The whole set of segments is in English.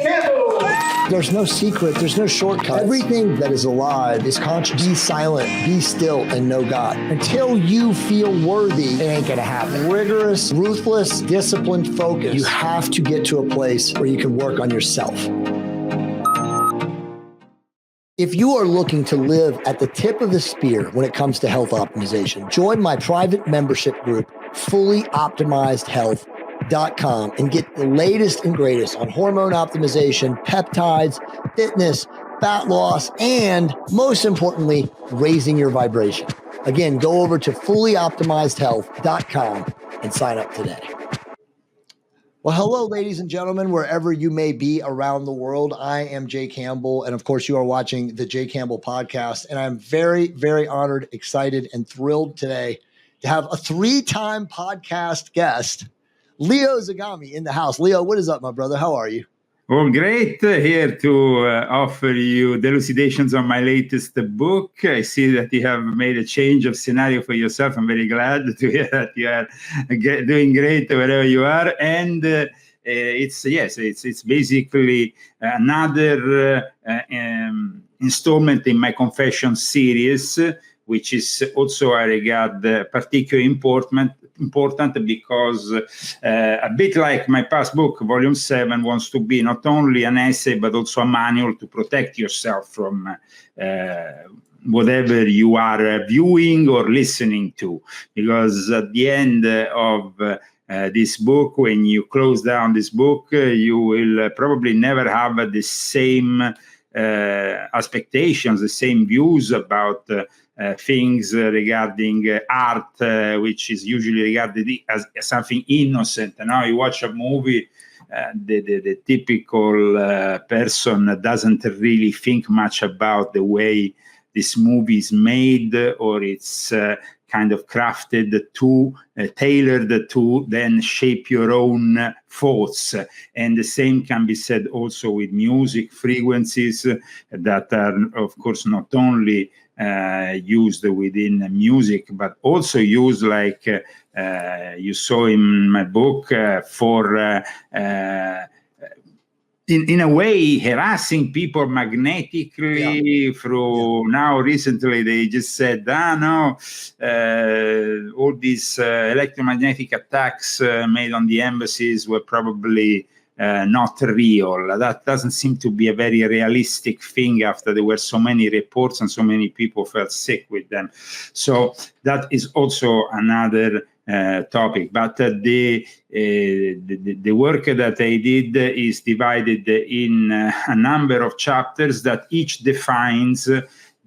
Campbell. There's no secret. There's no shortcut. Everything that is alive is conscious. Be silent, be still, and know God. Until you feel worthy, it ain't gonna happen. Rigorous, ruthless, disciplined focus. You have to get to a place where you can work on yourself. If you are looking to live at the tip of the spear when it comes to health optimization, join my private membership group, fullyoptimizedhealth.com, and get the latest and greatest on hormone optimization, peptides, fitness, fat loss, and most importantly, raising your vibration. Again, go over to fullyoptimizedhealth.com and sign up today. Well, hello, ladies and gentlemen, wherever you may be around the world. I am Jay Campbell, and of course, you are watching the Jay Campbell podcast. And I'm very, very honored, excited, and thrilled today to have a 3-time podcast guest, Leo Zagami, in the house. Leo, what is up, my brother? How are you? Well, great here to offer you the elucidations on my latest book. I see that you have made a change of scenario for yourself. I'm very glad to hear that you are doing great wherever you are. And it's basically another installment in my confession series, which is also, I regard, particularly important because a bit like my past book, Volume 7, wants to be not only an essay, but also a manual to protect yourself from whatever you are viewing or listening to. Because at the end of this book, when you close down this book, you will probably never have the same expectations, the same views about things regarding art, which is usually regarded as something innocent. And now you watch a movie, the typical person doesn't really think much about the way this movie is made, or it's kind of crafted to, tailored to then shape your own thoughts. And the same can be said also with music frequencies that are, of course, not only used within music, but also used, like you saw in my book, for in a way harassing people magnetically through. Now recently they just said, all these electromagnetic attacks made on the embassies were probably not real. That doesn't seem to be a very realistic thing after there were so many reports and so many people felt sick with them. So that is also another topic. But the work that I did is divided in a number of chapters that each defines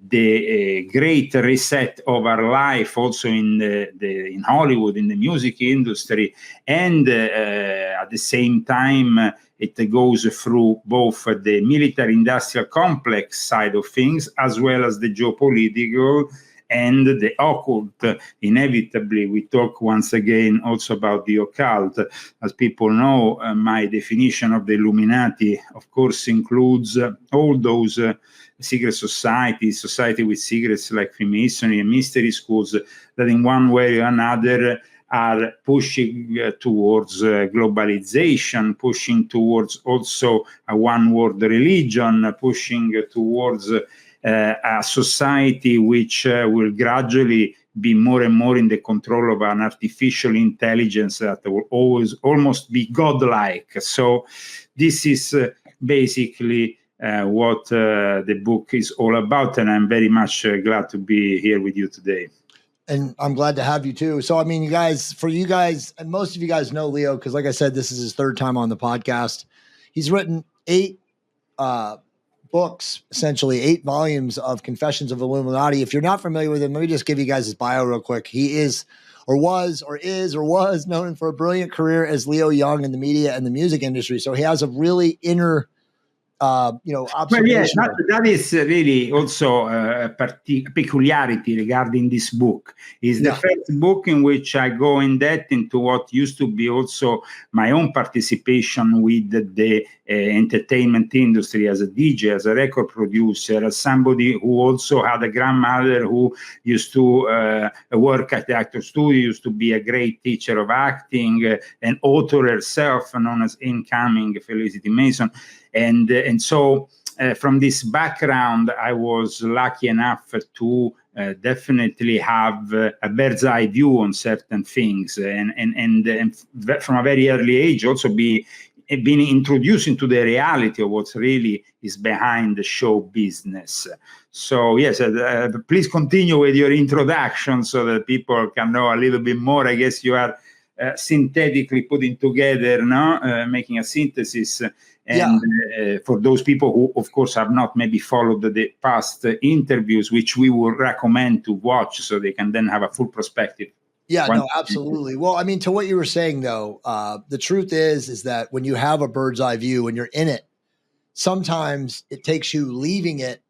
the great reset of our life, also in in Hollywood, in the music industry, and at the same time it goes through both the military-industrial complex side of things as well as the geopolitical and the occult. Inevitably, we talk once again also about the occult. As people know, my definition of the Illuminati, of course, includes all those secret societies, society with secrets like Freemasonry and mystery schools that in one way or another are pushing towards globalization, pushing towards also a one-world religion, pushing towards a society which will gradually be more and more in the control of an artificial intelligence that will always almost be godlike. So this is basically what the book is all about, and I'm very much glad to be here with you today. And I'm glad to have you too. So, I mean, you guys, and most of you guys know Leo, because like I said, this is his 3rd time on the podcast. He's written 8 books, essentially 8 volumes of Confessions of Illuminati. If you're not familiar with him, let me just give you guys his bio real quick. He is was known for a brilliant career as Leo Young in the media and the music industry. So he has a really inner observation. That is really also a peculiarity regarding this book. It's the first book in which I go in depth into what used to be also my own participation with the entertainment industry, as a DJ, as a record producer, as somebody who also had a grandmother who used to work at the actor studio, used to be a great teacher of acting, an author herself, known as incoming Felicity Mason. And so from this background, I was lucky enough to definitely have a bird's eye view on certain things, and from a very early age also being introduced into the reality of what really is behind the show business. So yes, please continue with your introduction so that people can know a little bit more. I guess you are synthetically putting together, making a synthesis. And for those people who, of course, have not maybe followed the past interviews, which we would recommend to watch so they can then have a full perspective. Yeah, no, absolutely. Well, I mean, to what you were saying, though, the truth is that when you have a bird's eye view, when you're in it, sometimes it takes you leaving it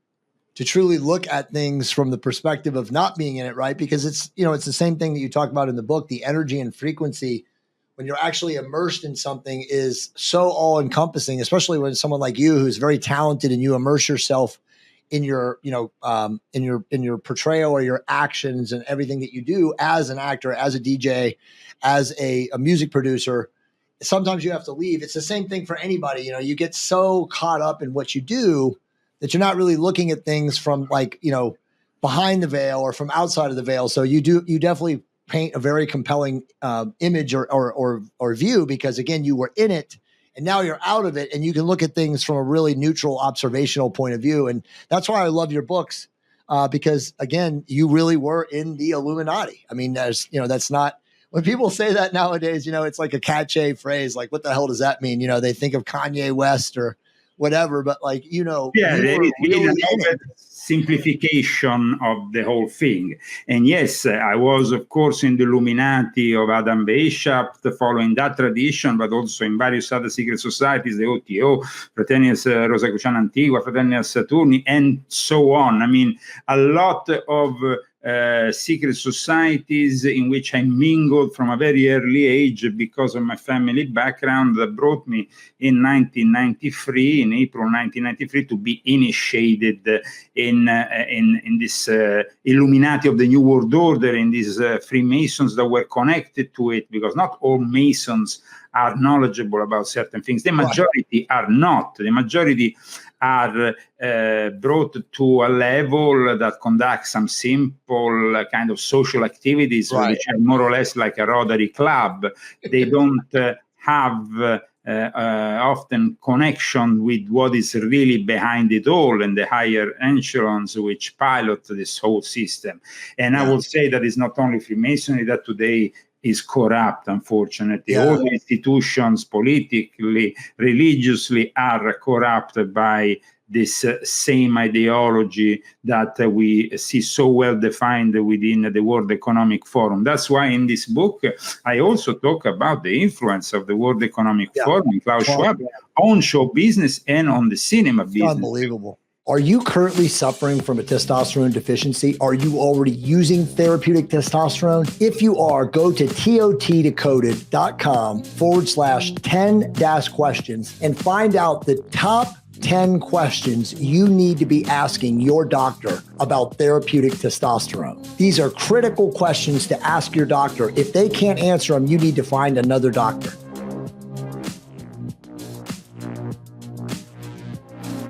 to truly look at things from the perspective of not being in it, right? Because it's the same thing that you talk about in the book. The energy and frequency when you're actually immersed in something is so all encompassing, especially when someone like you, who's very talented, and you immerse yourself in your, in your portrayal or your actions and everything that you do as an actor, as a DJ, as a music producer. Sometimes you have to leave. It's the same thing for anybody. You get so caught up in what you do that you're not really looking at things from behind the veil or from outside of the veil. So you definitely paint a very compelling image or view, because again, you were in it and now you're out of it, and you can look at things from a really neutral observational point of view. And that's why I love your books, because again, you really were in the Illuminati. I mean, that's not, when people say that nowadays, it's like a cliche phrase, like, what the hell does that mean? They think of Kanye West or whatever, but there is really a simplification of the whole thing. And yes, I was, of course, in the Illuminati of Adam Weishaupt, following that tradition, but also in various other secret societies, the OTO, Fraternitas Rosicruciana Antigua, Fraternitas Saturni, and so on. I mean, a lot of secret societies in which I mingled from a very early age because of my family background, that brought me in 1993, in April 1993, to be initiated in this Illuminati of the New World Order, in these Freemasons that were connected to it, because not all Masons are knowledgeable about certain things. The majority are not. The majority are brought to a level that conduct some simple kind of social activities, which are more or less like a Rotary Club. They don't have often connection with what is really behind it all, and the higher echelons which pilot this whole system. And I will say that it's not only Freemasonry that today is corrupt, unfortunately. All the institutions, politically, religiously, are corrupted by this same ideology that we see so well defined within the World Economic Forum. That's why in this book, I also talk about the influence of the World Economic Forum, Klaus Schwab, on show business and on the cinema business. Unbelievable. Are you currently suffering from a testosterone deficiency? Are you already using therapeutic testosterone? If you are, go to totdecoded.com/10-questions and find out the top 10 questions you need to be asking your doctor about therapeutic testosterone. These are critical questions to ask your doctor. If they can't answer them, you need to find another doctor.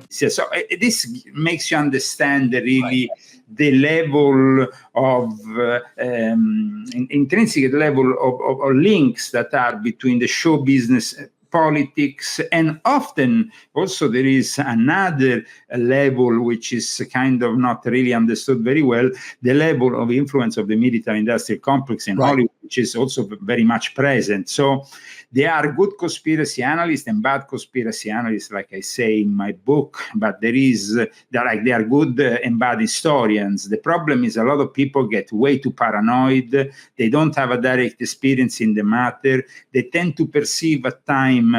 So this makes you understand really the level of intrinsic level of links that are between the show business, politics, and often also there is another level which is kind of not really understood very well, the level of influence of the military industrial complex in Hollywood, which is also very much present. So there are good conspiracy analysts and bad conspiracy analysts, like I say in my book, but there are good and bad historians. The problem is a lot of people get way too paranoid. They don't have a direct experience in the matter. They tend to perceive at time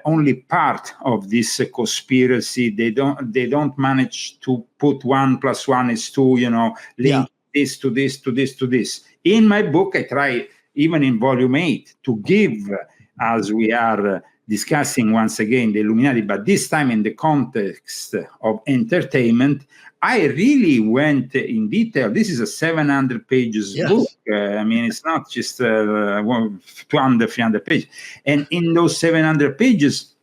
only part of this conspiracy. They don't manage to put 1 + 1 is 2, link this to this to this to this. In my book, I try, even in volume 8, to give, as we are discussing once again the Illuminati, but this time in the context of entertainment, I really went in detail. This is a 700 pages book. I mean, it's not just 200, 300 pages. And in those 700 pages,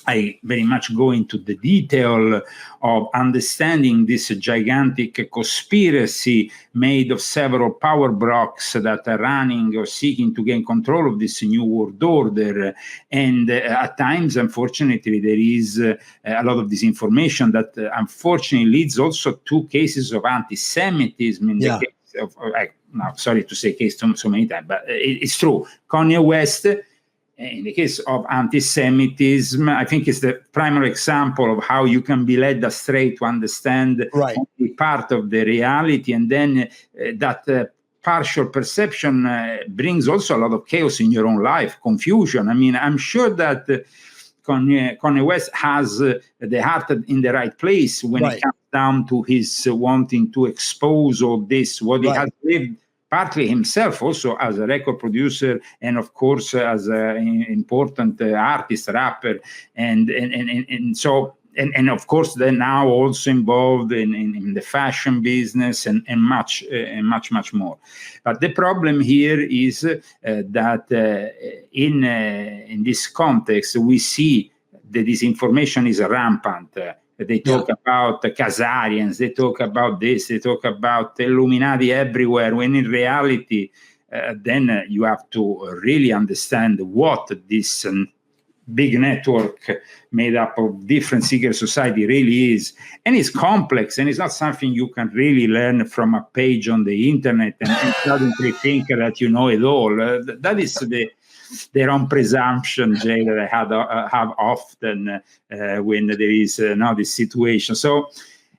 I very much go into the detail of understanding this gigantic conspiracy made of several power blocks that are running or seeking to gain control of this new world order. And at times, unfortunately, there is a lot of disinformation that unfortunately leads also to cases of anti-Semitism in the case of, now, sorry to say case so many times, but it's true. Kanye West, in the case of anti-Semitism, I think it's the primary example of how you can be led astray to understand only part of the reality, and then that partial perception brings also a lot of chaos in your own life, confusion. I mean, I'm sure that Kanye West has the heart in the right place when it comes down to his wanting to expose all this, what he has lived, partly himself also as a record producer and of course as an important artist, rapper, and so of course they're now also involved in the fashion business and much more. But the problem here is that in this context we see that disinformation is rampant. They talk about Khazarians, they talk about this, they talk about Illuminati everywhere, when in reality, then you have to really understand what this big network made up of different secret society really is. And it's complex, and it's not something you can really learn from a page on the internet and suddenly think that you know it all. That is their own presumption, Jay, that I have often when there is this situation. So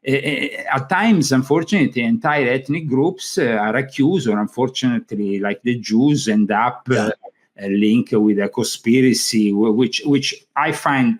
at times, unfortunately, entire ethnic groups are accused, or unfortunately, like the Jews, end up linked with a conspiracy, which I find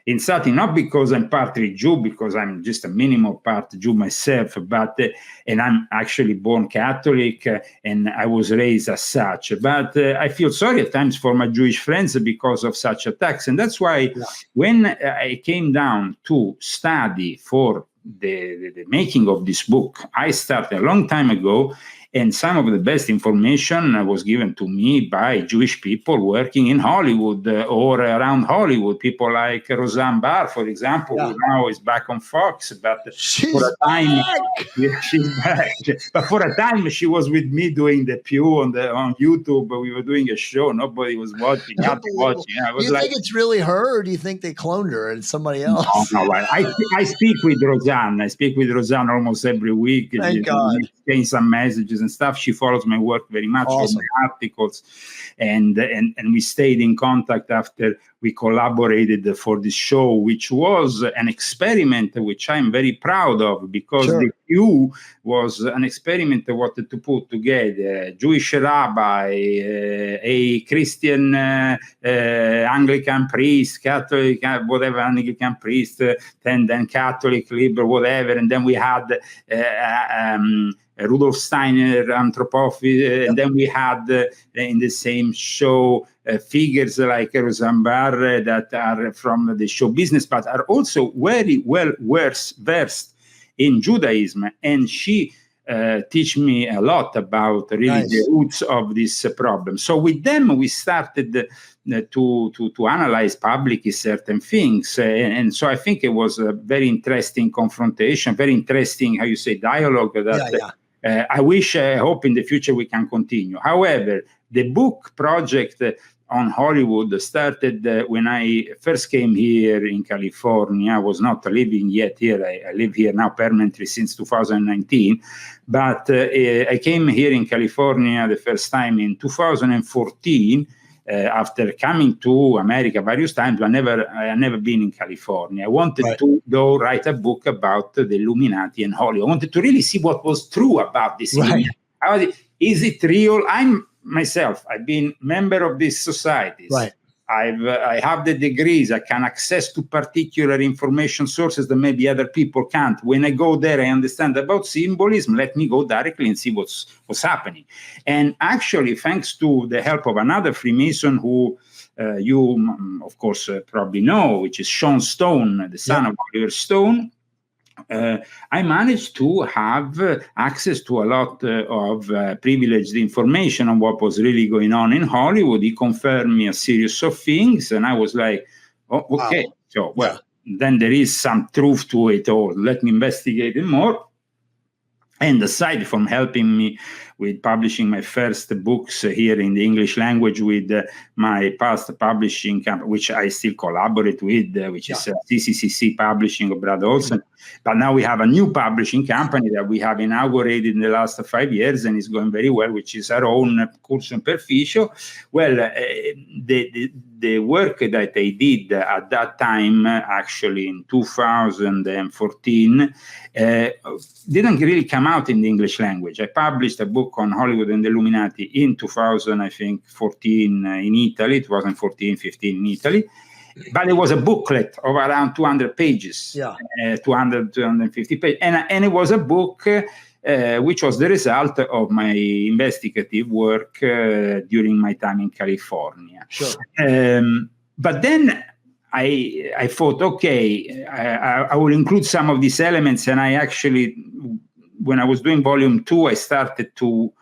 insulting, not because I'm partly Jew, because I'm just a minimal part Jew myself, but and I'm actually born Catholic and I was raised as such. But I feel sorry at times for my Jewish friends because of such attacks, and that's why when I came down to study for the making of this book, I started a long time ago. And some of the best information was given to me by Jewish people working in Hollywood or around Hollywood. People like Roseanne Barr, for example, who now is back on Fox. But for a time, she's back. But for a time, she was with me doing the Pew on YouTube. We were doing a show. Nobody was watching. Not watching. Do you think it's really her, or do you think they cloned her and somebody else? No. I speak with Roseanne. I speak with Roseanne almost every week. Thank God. Exchange some messages and stuff. She follows my work very much, all my articles, and we stayed in contact after we collaborated for this show, which was an experiment which I'm very proud of, because the Pew was an experiment I wanted to put together a Jewish rabbi, a Christian Anglican priest, Catholic, whatever, Anglican priest, then Catholic, liberal, whatever, and then we had Rudolf Steiner, anthropophist, and then we had in the same show figures like Roseanne Barr that are from the show business, but are also very well versed in Judaism. And she teach me a lot about really the roots of this problem. So with them, we started to analyze publicly certain things. And so I think it was a very interesting confrontation, very interesting, how you say, dialogue that I hope in the future we can continue. However, the book project on Hollywood started when I first came here in California. I was not living yet here. I live here now permanently since 2019. But I came here in California the first time in 2014. After coming to America various times, I never been in California. I wanted to though write a book about the Illuminati and Hollywood. I wanted to really see what was true about this. Is it real? I've been member of these societies. I have the degrees. I can access to particular information sources that maybe other people can't. When I go there, I understand about symbolism. Let me go directly and see what's happening. And actually, thanks to the help of another Freemason who you, of course, probably know, which is Sean Stone, the son of Oliver Stone. I managed to have access to a lot of privileged information on what was really going on in Hollywood. He confirmed me a series of things, and I was like, oh, okay. Wow. So, well, then there is some truth to it all. Let me investigate it more. And aside from helping me with publishing my first books here in the English language with my past publishing company, which I still collaborate with, which is CCCC Publishing of Brad Olsen. But now we have a new publishing company that we have inaugurated in the last 5 years and is going very well, which is our own Curso Imperficio. Well, the work that I did at that time, actually in 2014, didn't really come out in the English language. I published a book on Hollywood and the Illuminati in 2014 in Italy, 2014, 15 in Italy. But it was a booklet of around 200 pages, 250 pages. And it was a book which was the result of my investigative work during my time in California. Sure. But then I thought, okay, I will include some of these elements. And I actually, when I was doing volume 2, I started to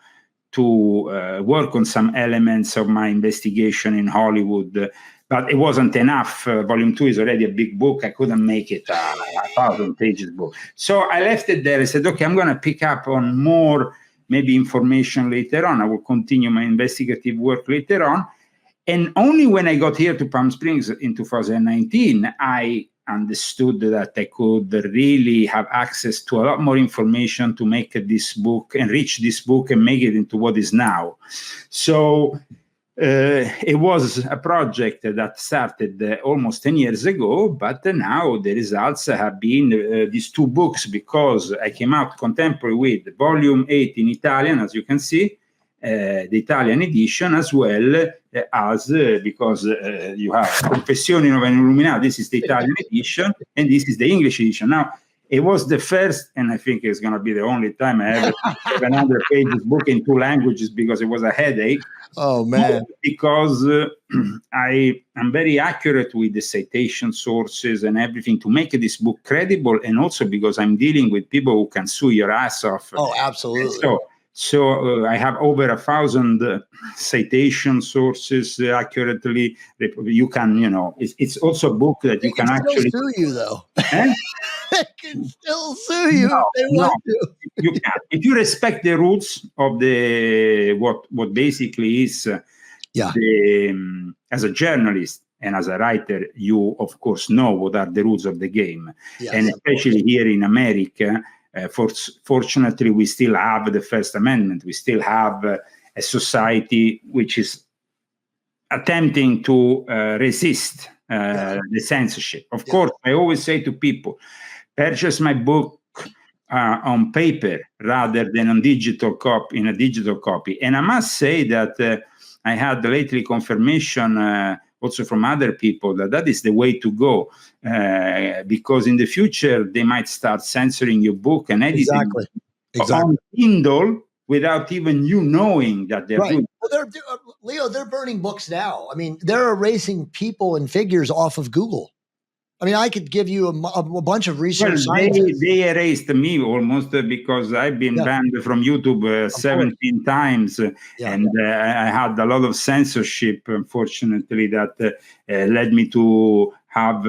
work on some elements of my investigation in Hollywood. But it wasn't enough. Volume 2 is already a big book. I couldn't make it a 1,000 pages book. So I left it there. I said, okay, I'm going to pick up on more, maybe information later on. I will continue my investigative work later on. And only when I got here to Palm Springs in 2019, I understood that I could really have access to a lot more information to make this book, enrich this book and make it into what is now. So it was a project that started almost 10 years ago, but now the results have been these 2 books, because I came out contemporary with volume 8 in Italian, as you can see, the Italian edition, as well as because you have Confessioni of an Illuminati. This is the Italian edition, and this is the English edition. Now, it was the first, and I think it's going to be the only time I ever have an 100-page book in 2 languages, because it was a headache. Oh, man. Because I am very accurate with the citation sources and everything to make this book credible, and also because I'm dealing with people who can sue your ass off. Oh, absolutely. So I have over 1,000 citation sources accurately. You can, it's also a book that you can actually sue you, though. They can still sue you if they want to. You can, if you respect the rules of the what basically is as a journalist and as a writer, you of course know what are the rules of the game, and especially here in America. Fortunately, we still have the First Amendment. We still have a society which is attempting to resist the censorship. Of course, I always say to people, purchase my book on paper rather than on digital copy, in a digital copy. And I must say that I had lately confirmation also from other people that is the way to go, because in the future they might start censoring your book and editing on Kindle without even you knowing that they're doing. Well, Leo, they're burning books now. I mean, they're erasing people and figures off of Google. I mean, I could give you a bunch of research. Well, they erased me almost because I've been banned from YouTube 17 times. And I had a lot of censorship, unfortunately, that led me to have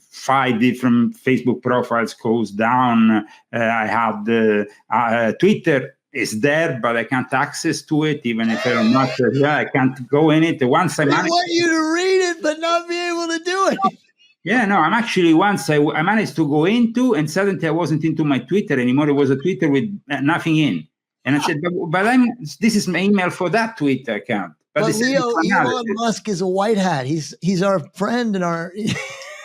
5 different Facebook profiles closed down. I had Twitter is there, but I can't access to it, even if I'm not I can't go in it. Once I want you to read it, but not be able to do it. Yeah, no, I'm actually once I managed to go into, and suddenly I wasn't into my Twitter anymore. It was a Twitter with nothing in. And I said, but this is my email for that Twitter account. But Leo, Elon Musk is a white hat. He's our friend and our...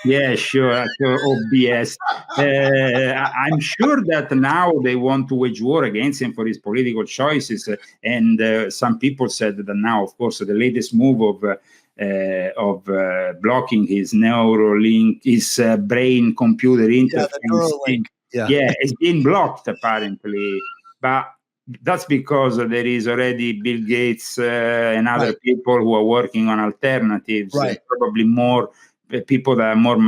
Yeah, sure. OBS. I'm sure that now they want to wage war against him for his political choices. And some people said that now, of course, the latest move of blocking his Neuralink, his brain-computer interface. Yeah, it's been blocked apparently. But that's because there is already Bill Gates and other people who are working on alternatives, probably more people that are more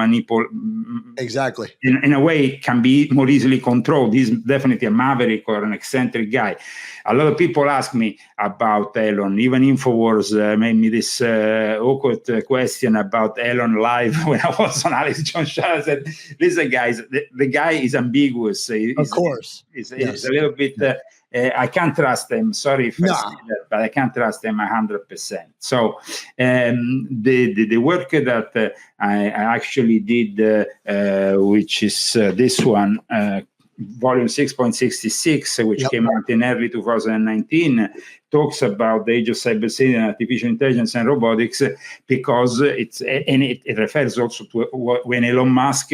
exactly in a way can be more easily controlled. He's definitely a maverick or an eccentric guy. A lot of people ask me about Elon. Even InfoWars made me this awkward question about Elon live when I was on Alex Jones show. I said, listen guys, the guy is ambiguous. Of course. He's a little bit I can't trust him. Sorry if I say that, but I can't trust him 100%. So the work that I actually did, which is this one, volume 6.66, which came out in early 2019, talks about the age of cybersecurity and artificial intelligence and robotics, because it refers also to when Elon Musk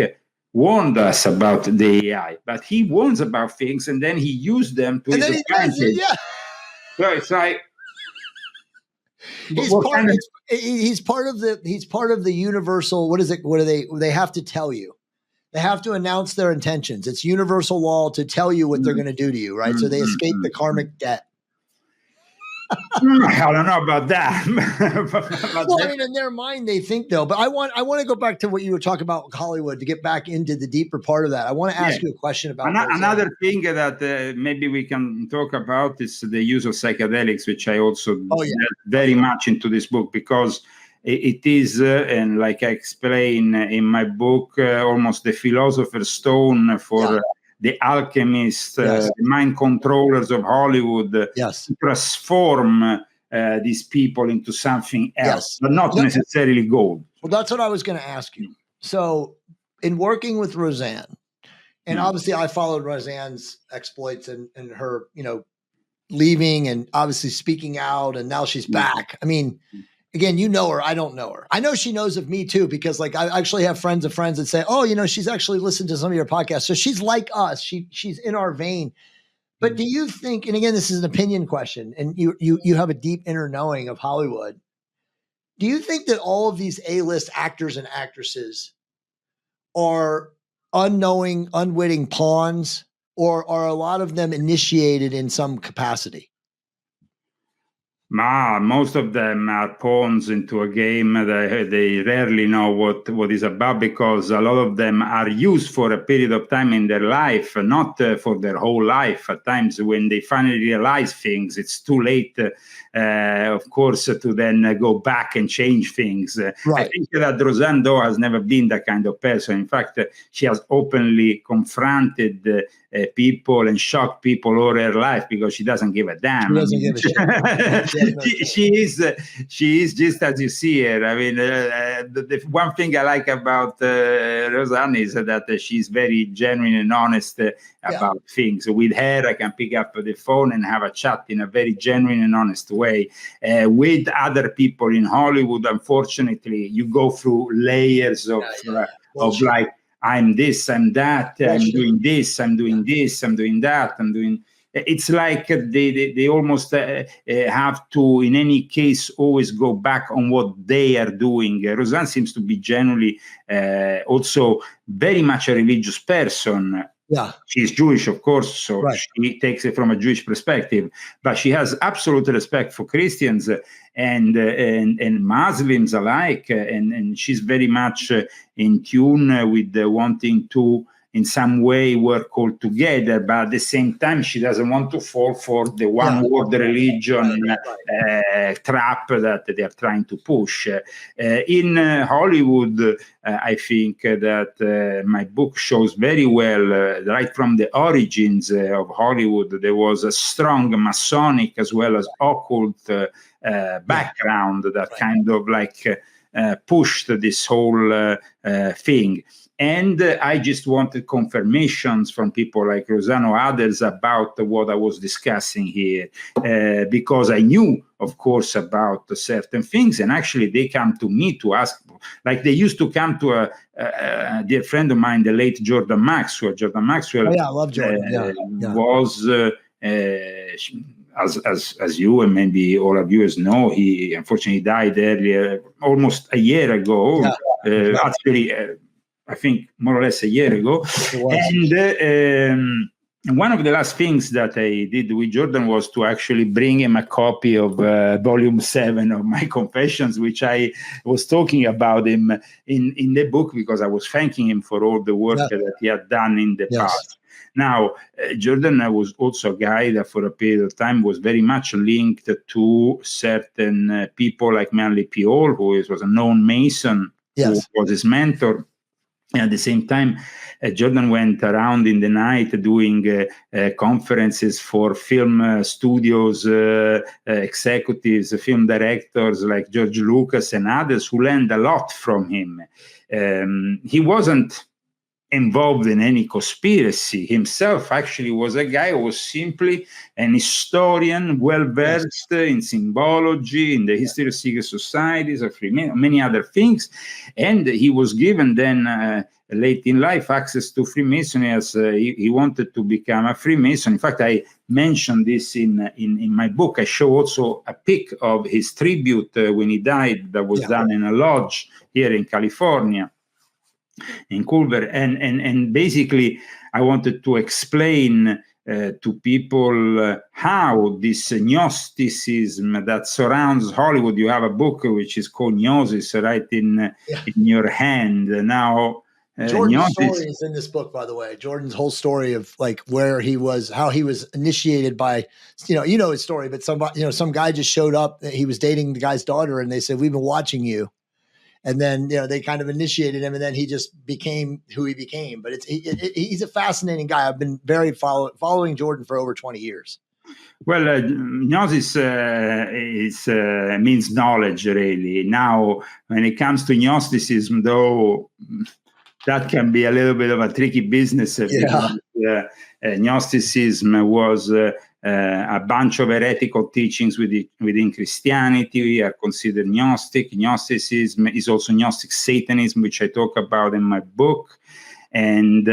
warned us about the AI, but he warns about things and then he used them to his advantage. So it's like he's part of the universal. What is it? What do they have to tell you? They have to announce their intentions. It's universal law to tell you what they're going to do to you, right? So they escape the karmic debt. I don't know about that. Well, I mean, in their mind, they think though. But I want to go back to what you were talking about with Hollywood to get back into the deeper part of that. I want to ask you a question about another thing that maybe we can talk about is the use of psychedelics, which I also very much into this book, because it is, and like I explain in my book, almost the philosopher's stone for the alchemists, the mind controllers of Hollywood, to transform these people into something else, but not necessarily gold. Well, that's what I was going to ask you. So in working with Roseanne, and obviously I followed Roseanne's exploits and her, leaving and obviously speaking out, and now she's back. I mean, again, you know her. I don't know her. I know she knows of me too, because like I actually have friends of friends that say, oh, she's actually listened to some of your podcasts. So she's like us. She's in our vein. But do you think, and again, this is an opinion question, and you have a deep inner knowing of Hollywood. Do you think that all of these A-list actors and actresses are unwitting pawns, or are a lot of them initiated in some capacity? Most of them are pawns into a game that they rarely know what is about, because a lot of them are used for a period of time in their life, not for their whole life. At times when they finally realize things, it's too late, of course, to then go back and change things. I think that Roseanne Doe has never been that kind of person. In fact, she has openly confronted people and shocked people all her life, because she doesn't give a damn. She doesn't give a shit. She is just as you see her. I mean, the one thing I like about Roseanne is that she's very genuine and honest about things. With her, I can pick up the phone and have a chat in a very genuine and honest way. With other people in Hollywood, unfortunately, you go through layers of like, I'm this, I'm that, I'm doing this, I'm doing this, I'm doing that, I'm doing. It's like they almost have to, in any case, always go back on what they are doing. Roseanne seems to be generally also very much a religious person. Yeah, she's Jewish, of course, so she takes it from a Jewish perspective. But she has absolute respect for Christians and Muslims alike, and she's very much in tune with wanting to, in some way, work all together, but at the same time, she doesn't want to fall for the one-world religion trap that they are trying to push. In Hollywood, I think that my book shows very well, right from the origins of Hollywood, there was a strong Masonic as well as occult background that kind of like pushed this whole thing. And I just wanted confirmations from people like Roseanne or others about what I was discussing here, because I knew, of course, about certain things. And actually, they come to me to ask, like they used to come to a dear friend of mine, the late Jordan Maxwell. Jordan Maxwell I love Jordan. Was, as you and maybe all of you know, he unfortunately died earlier, almost a year ago. Actually, I think more or less a year ago. And And one of the last things that I did with Jordan was to actually bring him a copy of volume 7 of my confessions, which I was talking about him in the book, because I was thanking him for all the work that he had done in the past. Now, Jordan was also a guy that for a period of time was very much linked to certain people like Manly P. Hall, who was a known Mason, who was his mentor. And at the same time, Jordan went around in the night doing conferences for film studios, executives, film directors like George Lucas and others who learned a lot from him. He wasn't involved in any conspiracy himself. Actually was a guy who was simply an historian, well-versed in symbology, in the history of secret societies, of many other things. And he was given then late in life access to Freemasonry, as he wanted to become a Freemason. In fact, I mentioned this in my book. I show also a pic of his tribute when he died that was done in a lodge here in California, in Culver, and basically I wanted to explain to people how this Gnosticism that surrounds Hollywood. You have a book which is called Gnosis right in your hand now. Jordan's story is in this book, by the way. Jordan's whole story of like where he was, how he was initiated by, you know his story, but some guy just showed up. He was dating the guy's daughter, and they said, "We've been watching you." And then, they kind of initiated him, and then he just became who he became. But he's a fascinating guy. I've been very following Jordan for over 20 years. Well, Gnosis means knowledge, really. Now, when it comes to Gnosticism, though, that can be a little bit of a tricky business. Because, Gnosticism was a bunch of heretical teachings within Christianity. We are considered Gnostic. Gnosticism is also Gnostic Satanism, which I talk about in my book. And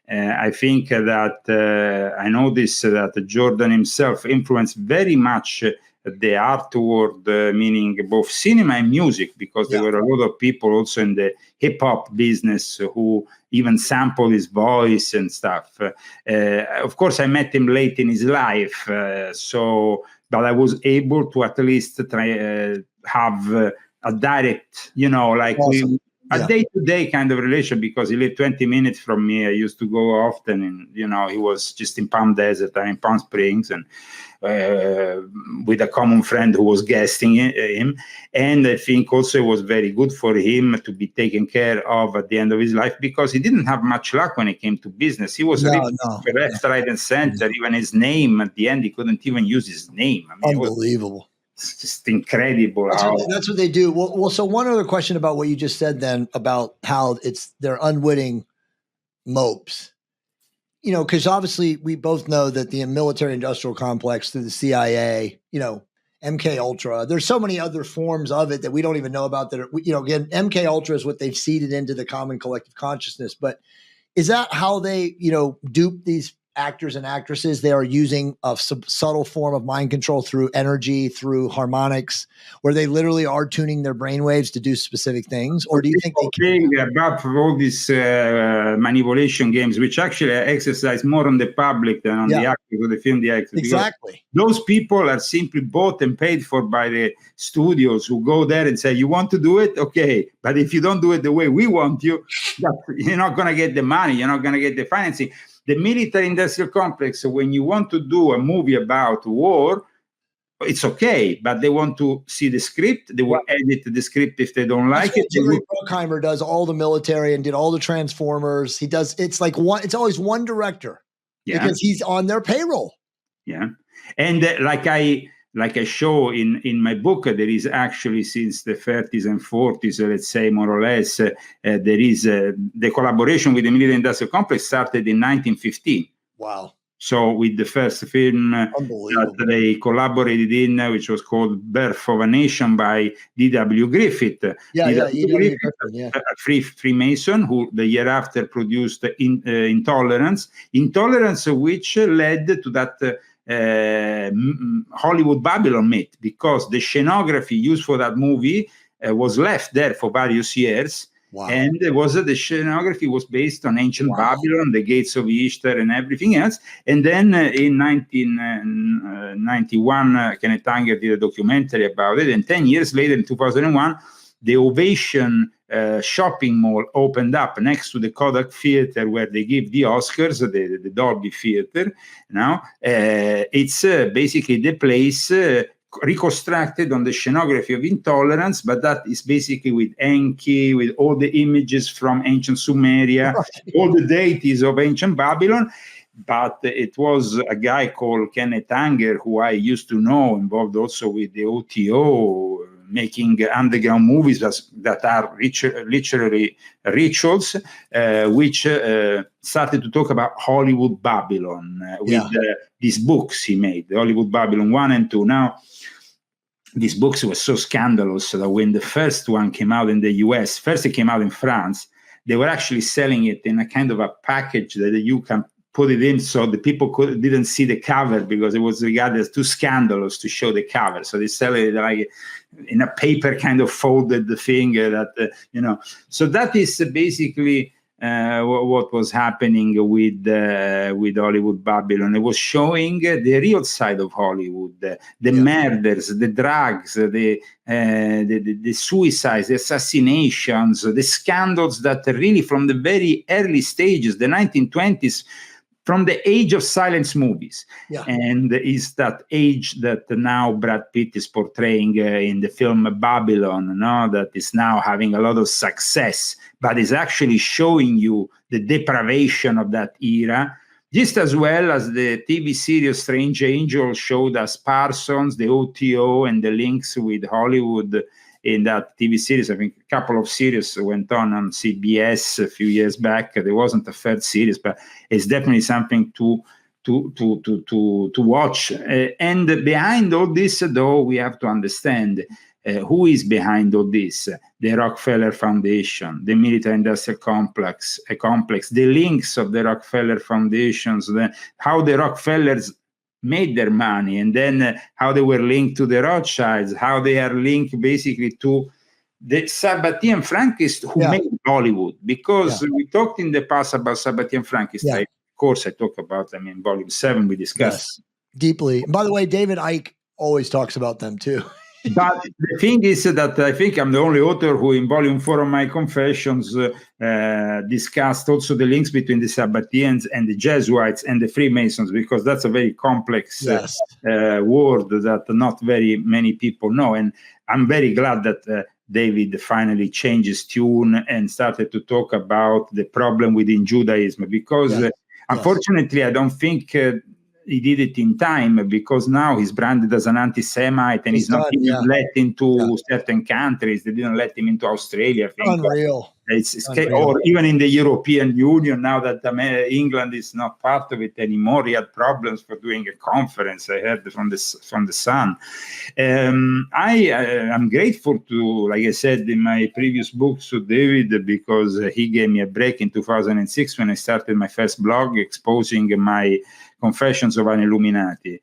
I think that I noticed that Jordan himself influenced very much the art world, meaning both cinema and music, because there were a lot of people also in the hip-hop business who even sampled his voice and stuff. Of course, I met him late in his life, but I was able to at least try have a direct, a day-to-day kind of relation, because he lived 20 minutes from me. I used to go often, and he was just in Palm Desert and in Palm Springs, and with a common friend who was guesting him. And I think also it was very good for him to be taken care of at the end of his life, because he didn't have much luck when it came to business. He was left, right, and center. Even his name at the end, he couldn't even use his name. I mean, unbelievable. It's just incredible. That's what they do. Well, so one other question about what you just said then about how they're unwitting mopes. Because obviously we both know that the military industrial complex through the CIA, MK Ultra, there's so many other forms of it that we don't even know about that are, again, MK Ultra is what they've seeded into the common collective consciousness. But is that how they, dupe these actors and actresses? They are using a subtle form of mind control through energy, through harmonics, where they literally are tuning their brainwaves to do specific things? Or do you think about all these manipulation games, which actually exercise more on the public than on the actors or the film directors? Exactly. Those people are simply bought and paid for by the studios who go there and say, "You want to do it? Okay. But if you don't do it the way we want you, you're not going to get the money. You're not going to get the financing." The military industrial complex, when you want to do a movie about war, it's okay, but they want to see the script. They will edit the script if they don't like it. Jerry Bruckheimer does all the military and did all the Transformers. He does. It's like it's always one director because he's on their payroll. Yeah, and like I show in my book, there is actually since the 30s and 40s, let's say more or less, there is the collaboration with the military industrial complex started in 1915. Wow. So with the first film that they collaborated in, which was called Birth of a Nation by D.W. Griffith. A Freemason who the year after produced Intolerance, which led to that Hollywood Babylon myth, because the scenography used for that movie was left there for various years. Wow. And the scenography was based on ancient Babylon, the gates of Ishtar, and everything else. And then in 1991, Kenneth Anger did a documentary about it. And 10 years later, in 2001, the Ovation shopping mall opened up next to the Kodak Theater, where they give the Oscars, the Dolby Theater. Now it's basically the place reconstructed on the scenography of Intolerance, but that is basically with Enki, with all the images from ancient Sumeria, all the deities of ancient Babylon. But it was a guy called Kenneth Anger, who I used to know, involved also with the OTO, making underground movies that are literally rituals, which started to talk about Hollywood Babylon with these books he made, the Hollywood Babylon 1 and 2. Now, these books were so scandalous that when the first one came out in the US, first it came out in France, they were actually selling it in a kind of a package that you can put it in, so the people didn't see the cover because it was regarded as too scandalous to show the cover. So they sell it like in a paper kind of folded thing that So that is basically what was happening with Hollywood Babylon. It was showing the real side of Hollywood, the murders, the drugs, the suicides, the assassinations, the scandals that really from the very early stages, the 1920s. From the age of silence movies, and is that age that now Brad Pitt is portraying in the film Babylon, that is now having a lot of success, but is actually showing you the depravation of that era, just as well as the TV series Strange Angel showed us Parsons, the OTO, and the links with Hollywood in that TV series. I think a couple of series went on CBS a few years back. There wasn't a third series, but it's definitely something to watch. And behind all this, though, we have to understand who is behind all this. The Rockefeller Foundation, the military-industrial complex, the links of the Rockefeller Foundations, how the Rockefellers made their money, and then how they were linked to the Rothschilds, how they are linked basically to the Sabatier and Frankenstein who made Hollywood. Because we talked in the past about Sabatier and Frankenstein. Of course, I talk about them in Volume 7. We discussed deeply. And by the way, David Icke always talks about them too. But the thing is that I think I'm the only author who, in Volume 4 of my Confessions, discussed also the links between the Sabbateans and the Jesuits and the Freemasons, because that's a very complex word that not very many people know. And I'm very glad that David finally changed his tune and started to talk about the problem within Judaism, because unfortunately, I don't think he did it in time, because now he's branded as an anti-Semite, and he's not even let into certain countries. They didn't let him into Australia, I think. Unreal. It's or even in the European Union, now that England is not part of it anymore. He had problems for doing a conference, I heard from the Sun. I'm grateful to, like I said in my previous books, to David, because he gave me a break in 2006 when I started my first blog exposing my Confessions of an Illuminati.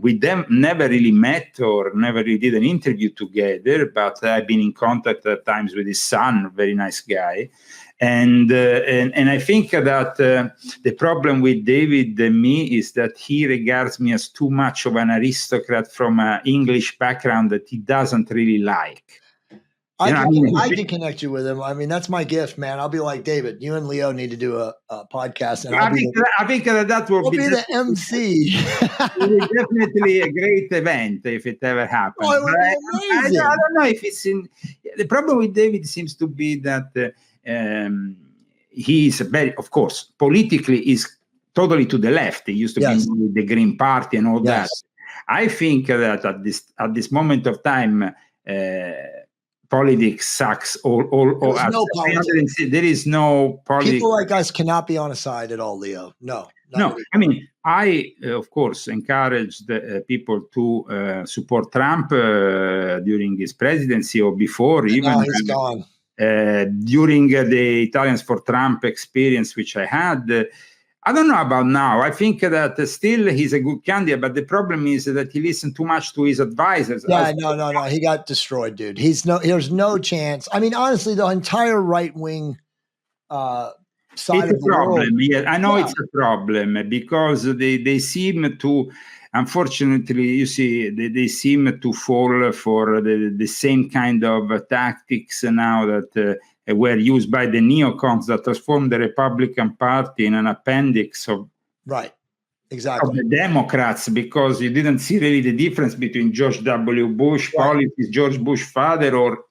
We them never really met or never really did an interview together, but I've been in contact at times with his son, very nice guy. And I think that the problem with David and me is that he regards me as too much of an aristocrat from an English background that he doesn't really like. I can connect you with him. I mean, that's my gift, man. I'll be like, David, you and Leo need to do a podcast. And I think that will be the MC. It will definitely a great event if it ever happens. Oh, it would be amazing. I don't know if it's in. The problem with David seems to be that he is very, of course, politically is totally to the left. He used to be with the Green Party and all that. I think that at this moment of time, politics sucks. There is no politics. People like us cannot be on a side at all, Leo. No. Really. I mean, I, of course, encouraged people to support Trump during his presidency or before, even. No, he's gone. During the Italians for Trump experience, which I had, I don't know about now. I think that still he's a good candidate, but the problem is that he listened too much to his advisors. Yeah, no. He got destroyed, dude. There's no chance. I mean, honestly, the entire right wing side of the world. Yeah, I know it's a problem because they seem to, unfortunately, you see, they seem to fall for the same kind of tactics now that were used by the neocons that transformed the Republican Party in an appendix of exactly of the Democrats, because you didn't see really the difference between George W. Bush policies, George Bush father, or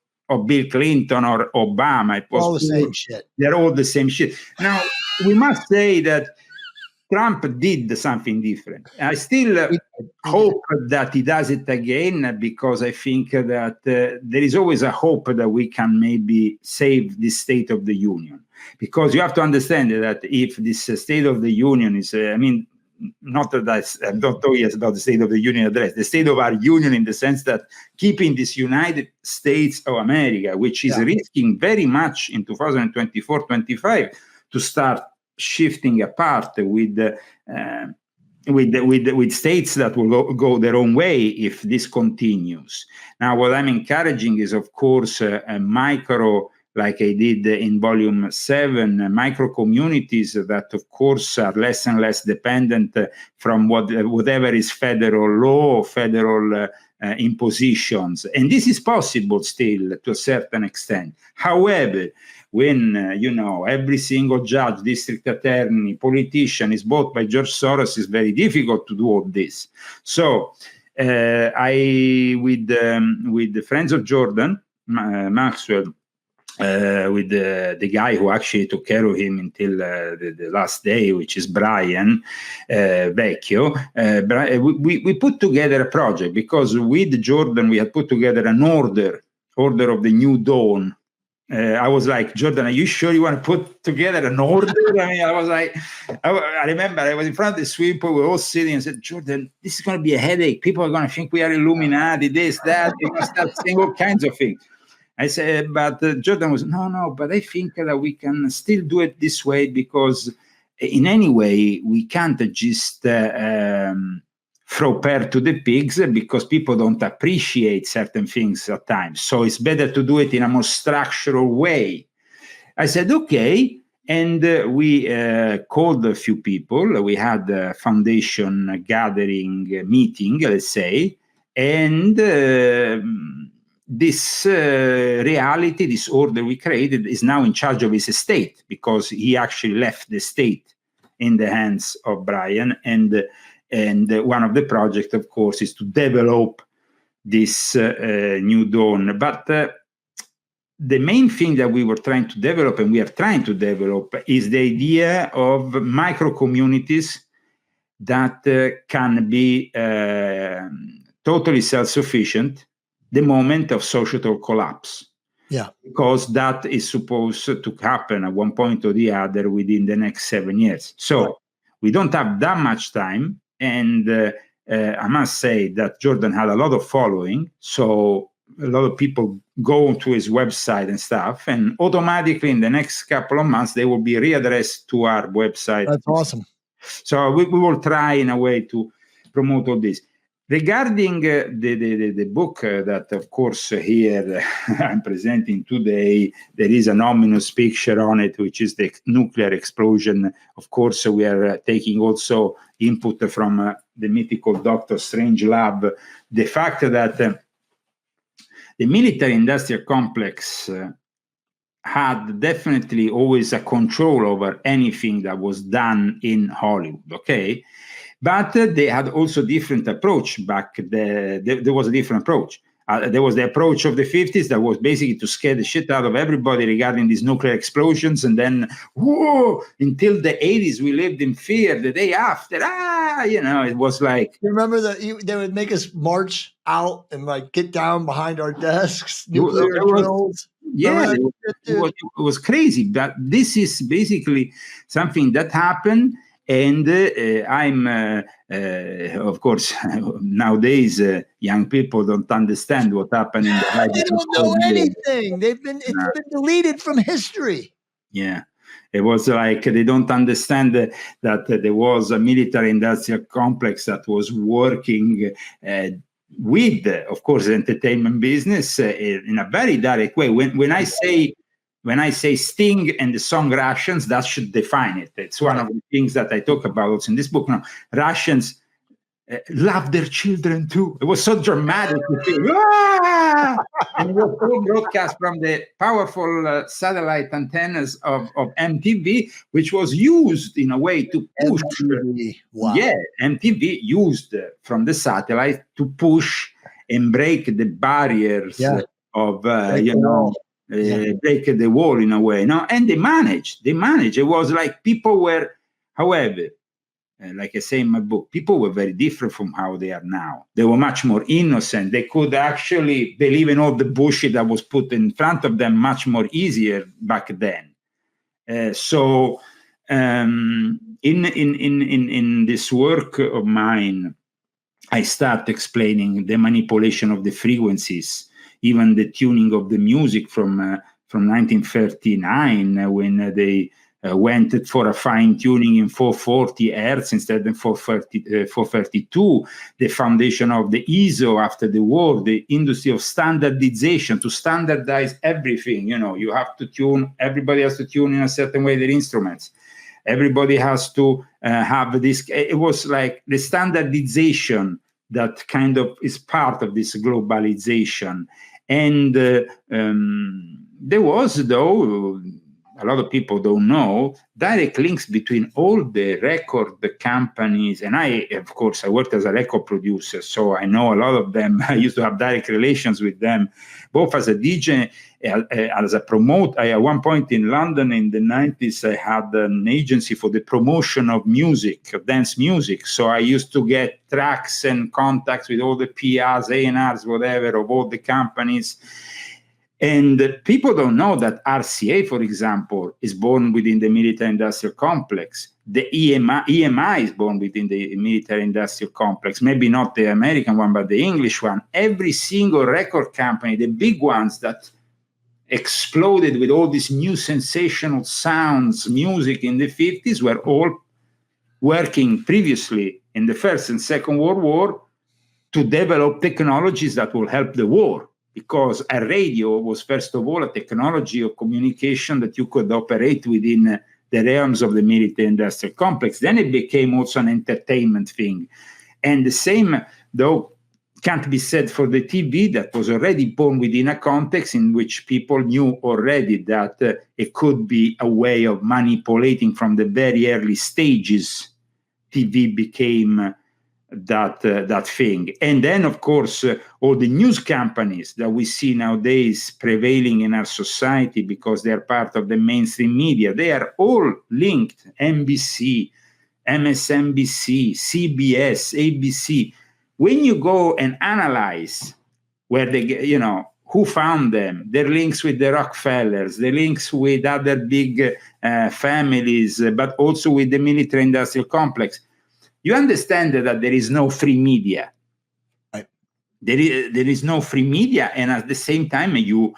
Bill Clinton or Obama. It was all the same shit. They're all the same shit. Now, we must say that Trump did something different. I still hope that he does it again, because I think that there is always a hope that we can maybe save this State of the Union. Because you have to understand that if this State of the Union is, not that I don't talk yet about the State of the Union address, the state of our union, in the sense that keeping this United States of America, which is risking very much in 2024-25 to start shifting apart with states that will go their own way if this continues. Now, what I'm encouraging is, of course, a micro, like I did in volume 7, micro communities that, of course, are less and less dependent from whatever is federal law, federal impositions. And this is possible still to a certain extent. However, when, every single judge, district attorney, politician is bought by George Soros, it's very difficult to do all this. So with the Friends of Jordan, Maxwell, with the guy who actually took care of him until the last day, which is Brian Vecchio. We put together a project, because with Jordan we had put together an order of the New Dawn. I was like, Jordan, are you sure you want to put together an order? I remember I was in front of the swimming pool, we were all sitting, and said, Jordan, this is going to be a headache. People are going to think we are Illuminati, this, that. They're going to start saying all kinds of things. I said, but Jordan was, no, but I think that we can still do it this way, because in any way we can't just throw pear to the pigs, because people don't appreciate certain things at times. So it's better to do it in a more structural way. I said, okay. And we called a few people. We had a foundation gathering meeting, let's say, and this reality, this order we created, is now in charge of his estate, because he actually left the estate in the hands of Brian. And one of the projects, of course, is to develop this New Dawn. But the main thing that we were trying to develop, and we are trying to develop, is the idea of micro communities that can be totally self-sufficient the moment of societal collapse. Yeah. Because that is supposed to happen at one point or the other within the next 7 years. So we don't have that much time. And I must say that Jordan had a lot of following. So a lot of people go to his website and stuff. And automatically in the next couple of months, they will be readdressed to our website. That's awesome. So we will try in a way to promote all this. Regarding the book that, of course, here I'm presenting today, there is an ominous picture on it, which is the nuclear explosion. Of course, we are taking also input from the mythical Dr. Strangelove. The fact that the military-industrial complex had definitely always a control over anything that was done in Hollywood, okay? But they had also different approach back there. There was a different approach. There was the approach of the 50s that was basically to scare the shit out of everybody regarding these nuclear explosions. And then, whoa, until the 80s, we lived in fear. The day after, it was like... You remember that they would make us march out and like get down behind our desks, nuclear drills. Yeah, it was crazy. But this is basically something that happened. And I'm, of course, nowadays, young people don't understand what happened in the They don't know anything. It's been deleted from history. Yeah. It was like they don't understand that there was a military-industrial complex that was working with, of course, the entertainment business in a very direct way. When I say Sting and the song Russians, that should define it. It's one of the things that I talk about also in this book. Now, Russians love their children too. It was so dramatic. And it was all broadcast from the powerful satellite antennas of MTV, which was used in a way to push. MTV. Wow. Yeah, MTV used from the satellite to push and break the barriers of, break the wall in a way. No, and they managed. It was like people were, however, like I say in my book, people were very different from how they are now. They were much more innocent. They could actually believe in all the bullshit that was put in front of them much more easier back then. So in this work of mine, I start explaining the manipulation of the frequencies, even the tuning of the music from 1939 when they went for a fine tuning in 440 hertz instead of 432, the foundation of the ISO after the war, the industry of standardization, to standardize everything. You have to tune, everybody has to tune in a certain way their instruments. Everybody has to have this. It was like the standardization that kind of is part of this globalization. And there was, though, a lot of people don't know, direct links between all the record companies. And I worked as a record producer, so I know a lot of them. I used to have direct relations with them, both as a DJ, as a promoter. At one point in London in the 90s, I had an agency for the promotion of music, of dance music. So I used to get tracks and contacts with all the PRs, A&Rs, whatever, of all the companies. And people don't know that RCA, for example, is born within the military-industrial complex. The EMI is born within the military-industrial complex. Maybe not the American one, but the English one. Every single record company, the big ones that exploded with all these new sensational sounds, music in the 50s, were all working previously in the First and Second World War to develop technologies that will help the war. Because a radio was, first of all, a technology of communication that you could operate within the realms of the military-industrial complex. Then it became also an entertainment thing. And the same, though, can't be said for the TV, that was already born within a context in which people knew already that it could be a way of manipulating from the very early stages. TV became that thing. And then, of course, all the news companies that we see nowadays prevailing in our society because they're part of the mainstream media, they are all linked. NBC, MSNBC, CBS, ABC. When you go and analyze where they get, who found them, their links with the Rockefellers, the links with other big families, but also with the military-industrial complex, you understand that there is no free media. Right. There is no free media, and at the same time, you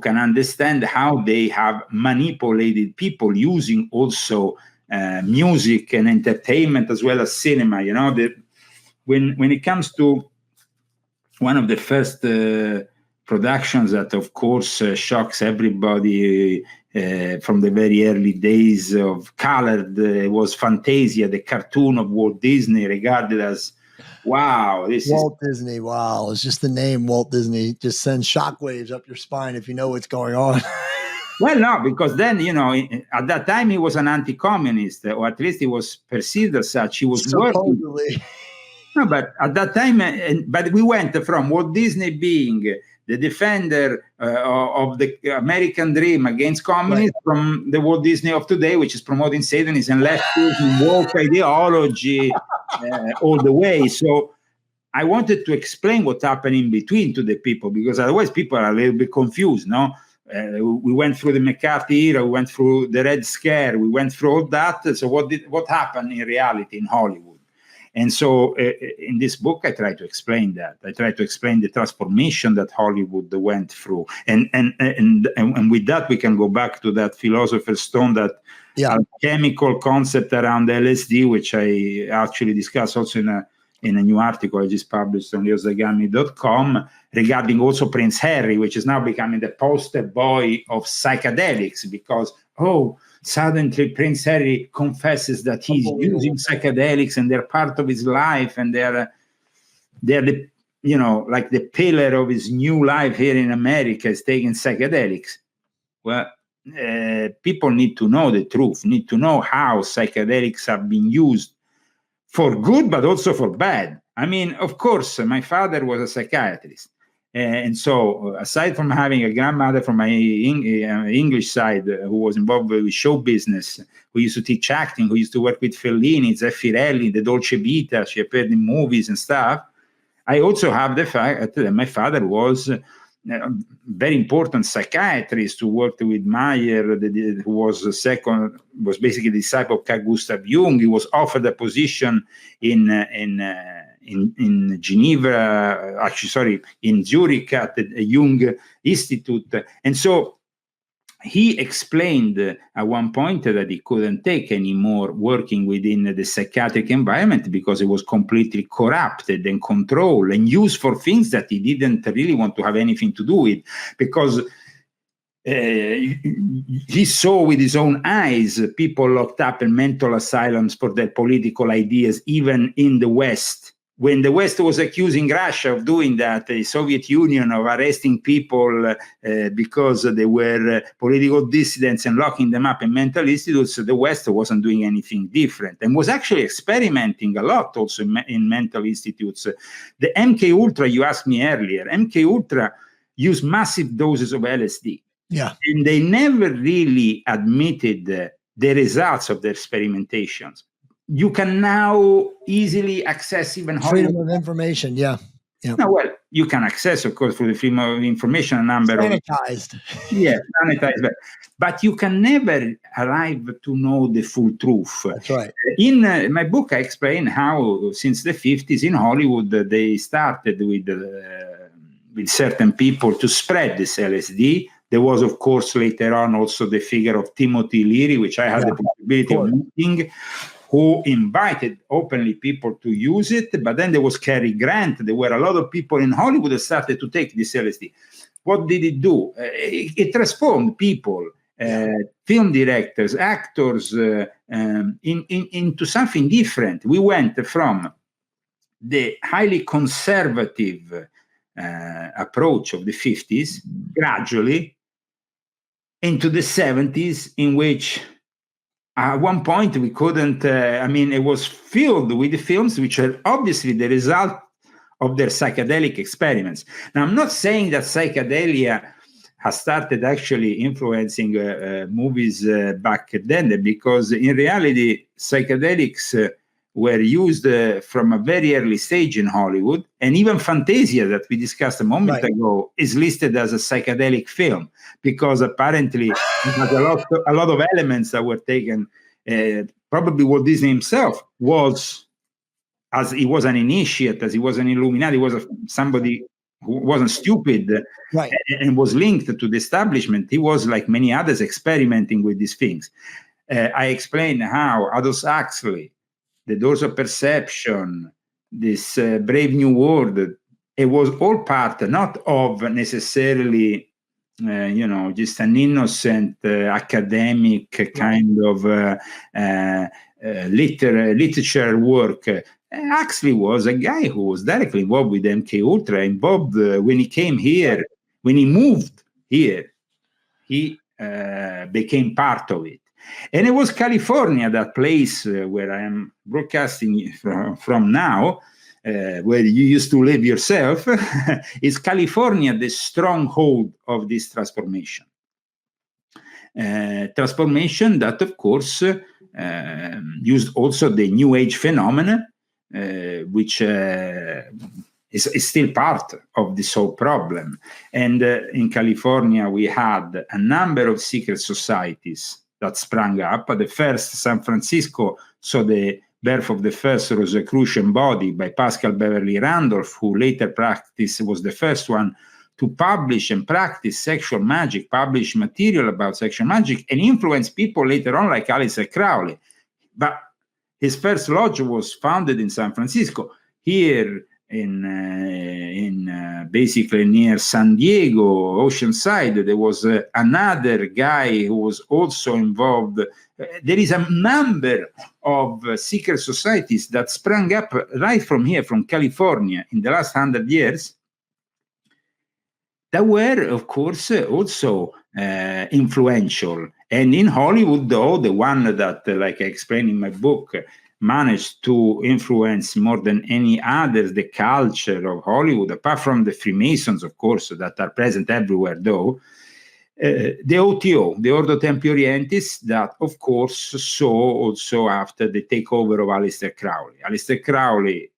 can understand how they have manipulated people using also music and entertainment as well as cinema. When it comes to one of the first productions that, of course, shocks everybody. From the very early days of colored, was Fantasia, the cartoon of Walt Disney, regarded as, wow, Walt Disney, wow. It's just the name Walt Disney just sends shockwaves up your spine if you know what's going on. Well, no, because then, at that time he was an anti-communist, or at least he was perceived as such. He was supposedly working. No, but at that time, but we went from Walt Disney being the defender of the American dream against communism, right, from the Walt Disney of today, which is promoting Satanism, leftism, woke ideology, all the way. So I wanted to explain what happened in between to the people, because otherwise people are a little bit confused, no? We went through the McCarthy era, we went through the Red Scare, we went through all that. So what happened in reality in Hollywood? And so in this book, I try to explain that. I try to explain the transformation that Hollywood went through. And with that, we can go back to that Philosopher's Stone, that chemical concept around LSD, which I actually discuss also in a new article I just published on Zagami.com regarding also Prince Harry, which is now becoming the poster boy of psychedelics, because, suddenly Prince Harry confesses that he's using psychedelics and they're part of his life, and they're the, like the pillar of his new life here in America is taking psychedelics. Well, people need to know the truth, need to know how psychedelics have been used for good, but also for bad. I mean, of course, my father was a psychiatrist. And so, aside from having a grandmother from my English side who was involved with show business, who used to teach acting, who used to work with Fellini, Zeffirelli, the Dolce Vita, she appeared in movies and stuff, I also have the fact that my father was a very important psychiatrist who worked with Meyer, who was basically the disciple of Carl Gustav Jung. He was offered a position in Geneva, in Zurich at the Jung Institute. And so he explained at one point that he couldn't take any more working within the psychiatric environment because it was completely corrupted and controlled and used for things that he didn't really want to have anything to do with, because he saw with his own eyes people locked up in mental asylums for their political ideas, even in the West. When the West was accusing Russia of doing that, the Soviet Union of arresting people because they were political dissidents and locking them up in mental institutes, the West wasn't doing anything different and was actually experimenting a lot also in mental institutes. The MK Ultra, you asked me earlier, MK Ultra used massive doses of LSD. Yeah. And they never really admitted the results of their experimentations. You can now easily access even freedom of information. Yeah. No, well, you can access, of course, for the freedom of information, a number sanitized. Sanitized. But you can never arrive to know the full truth. That's right. In my book, I explain how, since the 50s in Hollywood, they started with certain people to spread this LSD. There was, of course, later on also the figure of Timothy Leary, which I had the possibility of meeting, who invited openly people to use it. But then there was Cary Grant. There were a lot of people in Hollywood that started to take this LSD. What did it do? It transformed people, film directors, actors, into something different. We went from the highly conservative approach of the 50s, gradually, into the 70s, in which at one point we couldn't, it was filled with the films which are obviously the result of their psychedelic experiments. Now, I'm not saying that psychedelia has started actually influencing movies back then, because in reality, psychedelics were used from a very early stage in Hollywood, and even Fantasia, that we discussed a moment ago, is listed as a psychedelic film, because apparently it has a lot of elements that were taken. Probably Walt Disney himself was, as he was an initiate, as he was an Illuminati, was somebody who wasn't stupid and was linked to the establishment. He was, like many others, experimenting with these things. I explained how Aldous Huxley, The Doors of Perception, this Brave New World, it was all part not of necessarily, just an innocent academic kind of literature work. Huxley was a guy who was directly involved with MK Ultra, involved when he came here, when he moved here, he became part of it. And it was California, that place where I am broadcasting from now, where you used to live yourself. Is California the stronghold of this transformation? Transformation that, of course, used also the New Age phenomena, which is still part of this whole problem. And in California, we had a number of secret societies that sprang up. At the first, San Francisco saw the Birth of the First Rosicrucian Body by Pascal Beverly Randolph, who later was the first one to publish and practice sexual magic, publish material about sexual magic, and influence people later on like Aleister Crowley. But his first lodge was founded in San Francisco. Here in basically near San Diego, Oceanside, there was another guy who was also involved. There is a number of secret societies that sprang up right from here, from California, in the last 100 years, that were, of course, also influential. And in Hollywood, though, the one that, like I explained in my book, managed to influence more than any other the culture of Hollywood, apart from the Freemasons, of course, that are present everywhere, though, the OTO, the Ordo Templi Orientis, that, of course, saw also after the takeover of Aleister Crowley. Aleister Crowley,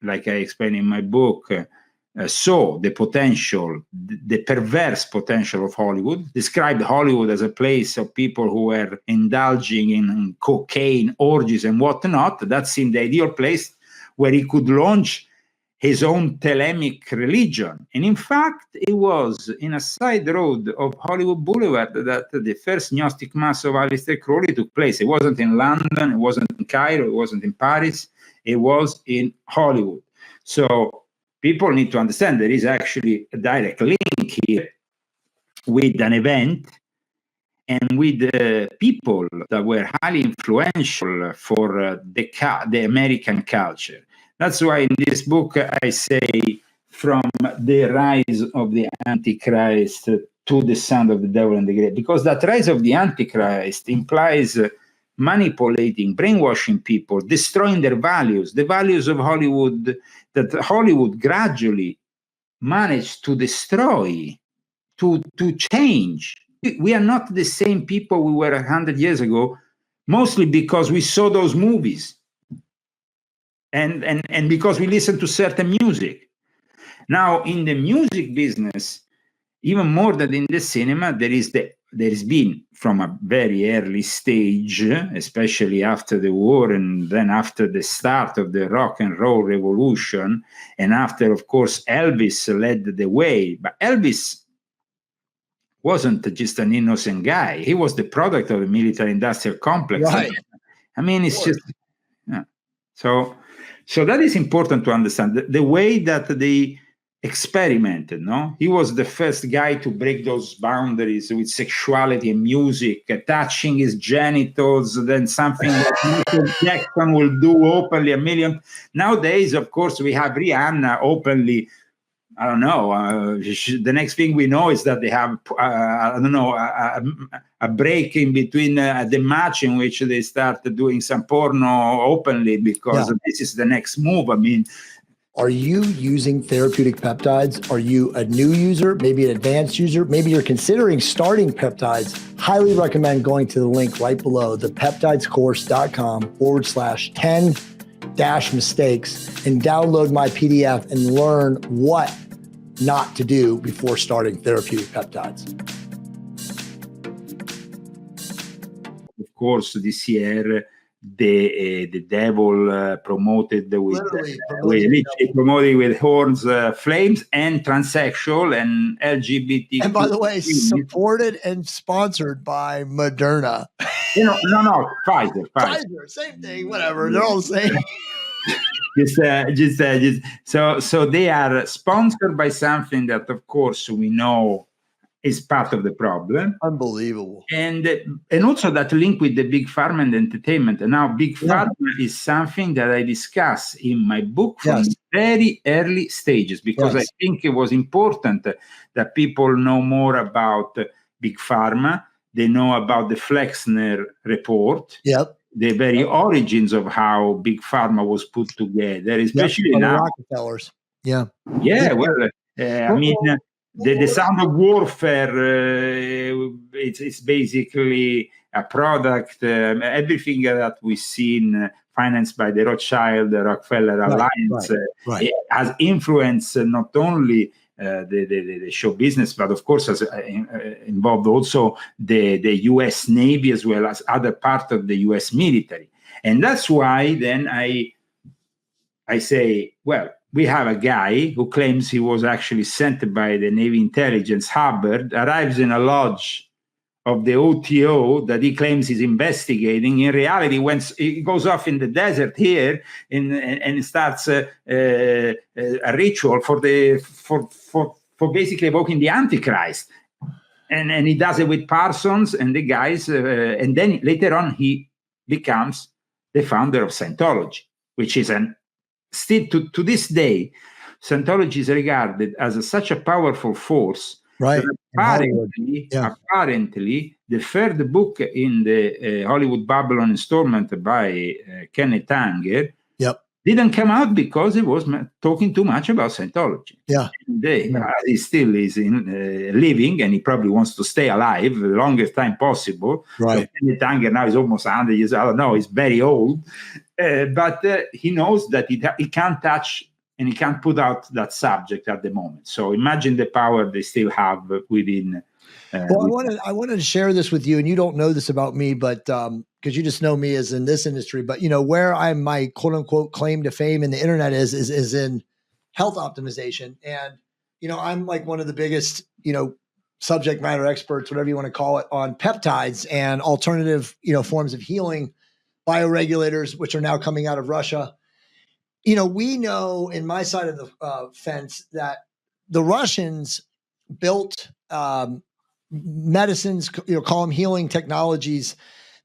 like I explained in my book, saw the potential, the perverse potential of Hollywood, described Hollywood as a place of people who were indulging in cocaine, orgies, and whatnot. That seemed the ideal place where he could launch his own Thelemic religion. And in fact, it was in a side road of Hollywood Boulevard that the first Gnostic Mass of Aleister Crowley took place. It wasn't in London, it wasn't in Cairo, it wasn't in Paris, it was in Hollywood. So people need to understand there is actually a direct link here with an event and with people that were highly influential for the American culture. That's why in this book I say from the rise of the Antichrist to the Son of the Devil and the Grave, because that rise of the Antichrist implies manipulating, brainwashing people, destroying their values, the values of Hollywood, that Hollywood gradually managed to destroy, to change. We are not the same people we were 100 years ago, mostly because we saw those movies and because we listened to certain music. Now, in the music business, even more than in the cinema, there has been, from a very early stage, especially after the war and then after the start of the rock and roll revolution, and after, of course, Elvis led the way. But Elvis wasn't just an innocent guy. He was the product of the military-industrial complex. Right. I mean, it's just... Yeah. So that is important to understand. The way that they experimented, no? He was the first guy to break those boundaries with sexuality and music, touching his genitals, then something that Michael Jackson will do openly a million. Nowadays, of course, we have Rihanna openly. I don't know. The next thing we know is that they have, a break in between the match in which they start doing some porno openly because this is the next move. I mean, are you using therapeutic peptides? Are you a new user, maybe an advanced user? Maybe you're considering starting peptides. Highly recommend going to the link right below, thepeptidescourse.com/10-mistakes and download my PDF and learn what not to do before starting therapeutic peptides. Of course, this year, the devil promoted with horns, flames, and transsexual and LGBT. And by the way, supported and sponsored by Moderna. No, Pfizer. Pfizer, same thing, whatever. They're all the same. So they are sponsored by something that, of course, we know is part of the problem. Unbelievable. And also that link with the big pharma and entertainment. And now big pharma is something that I discuss in my book from very early stages, because I think it was important that people know more about big pharma. They know about the Flexner report. The very origins of how big pharma was put together, especially now. Rockefellers. I mean, the Sound of Warfare, it's basically a product, everything that we've seen financed by the Rothschild, the Rockefeller Alliance, it has influenced not only the show business, but of course has involved also the U.S. Navy as well as other part of the U.S. military. And that's why then I say, well, we have a guy who claims he was actually sent by the Navy intelligence, Hubbard, arrives in a lodge of the OTO that he claims he's investigating. In reality, when he goes off in the desert here and starts a ritual for basically evoking the Antichrist, and he does it with Parsons and the guys, and then later on he becomes the founder of Scientology, which is still to this day, Scientology is regarded as such a powerful force. Right. Apparently, the third book in the Hollywood Babylon installment by Kenneth Anger didn't come out because he was talking too much about Scientology. He still is living, and he probably wants to stay alive the longest time possible. Right. So Kenneth Anger now is almost 100 years old. I don't know, he's very old. But he knows that he can't touch and he can't put out that subject at the moment. So imagine the power they still have within. Well, I wanted to share this with you, and you don't know this about me, but because you just know me as in this industry. But where my quote unquote claim to fame in the internet is in health optimization, and I'm like one of the biggest subject matter experts, whatever you want to call it, on peptides and alternative forms of healing, bioregulators, which are now coming out of Russia. We know in my side of the fence that the Russians built medicines, call them healing technologies,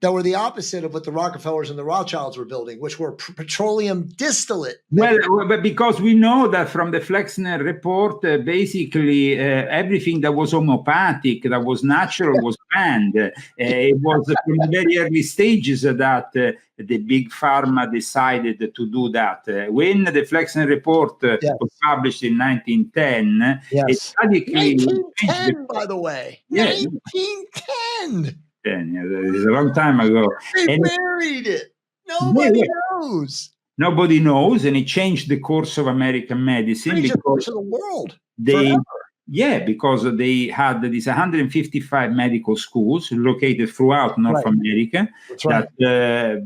that were the opposite of what the Rockefellers and the Rothschilds were building, which were petroleum distillate. Well, but because we know that from the Flexner report, basically everything that was homeopathic, that was natural, was banned. It was from the very early stages that the big pharma decided to do that. When the Flexner report was published in 1910, yes. it radically 1910, by the way. Yeah. 1910. It's a long time ago. They buried it. Nobody knows. Nobody knows, and it changed the course of American medicine. The course of the world. Because they had these 155 medical schools located throughout North America that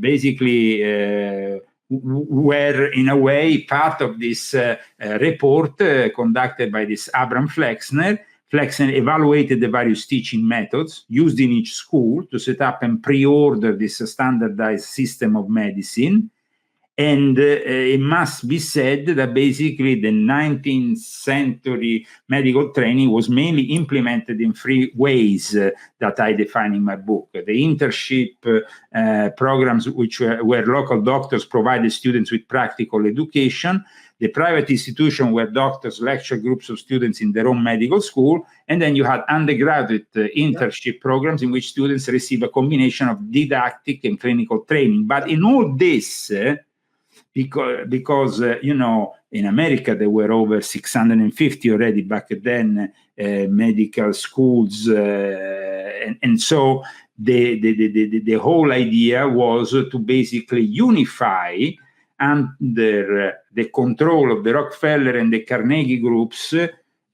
basically were, in a way, part of this report conducted by this Abraham Flexner. Flexner evaluated the various teaching methods used in each school to set up and pre-order this standardized system of medicine. And it must be said that basically the 19th century medical training was mainly implemented in three ways that I define in my book. The internship programs, which where local doctors provided students with practical education, the private institution where doctors lecture groups of students in their own medical school, and then you had undergraduate internship programs in which students receive a combination of didactic and clinical training. But in all this, because in America there were over 650 already back then medical schools, and so the whole idea was to basically unify under the control of the Rockefeller and the Carnegie groups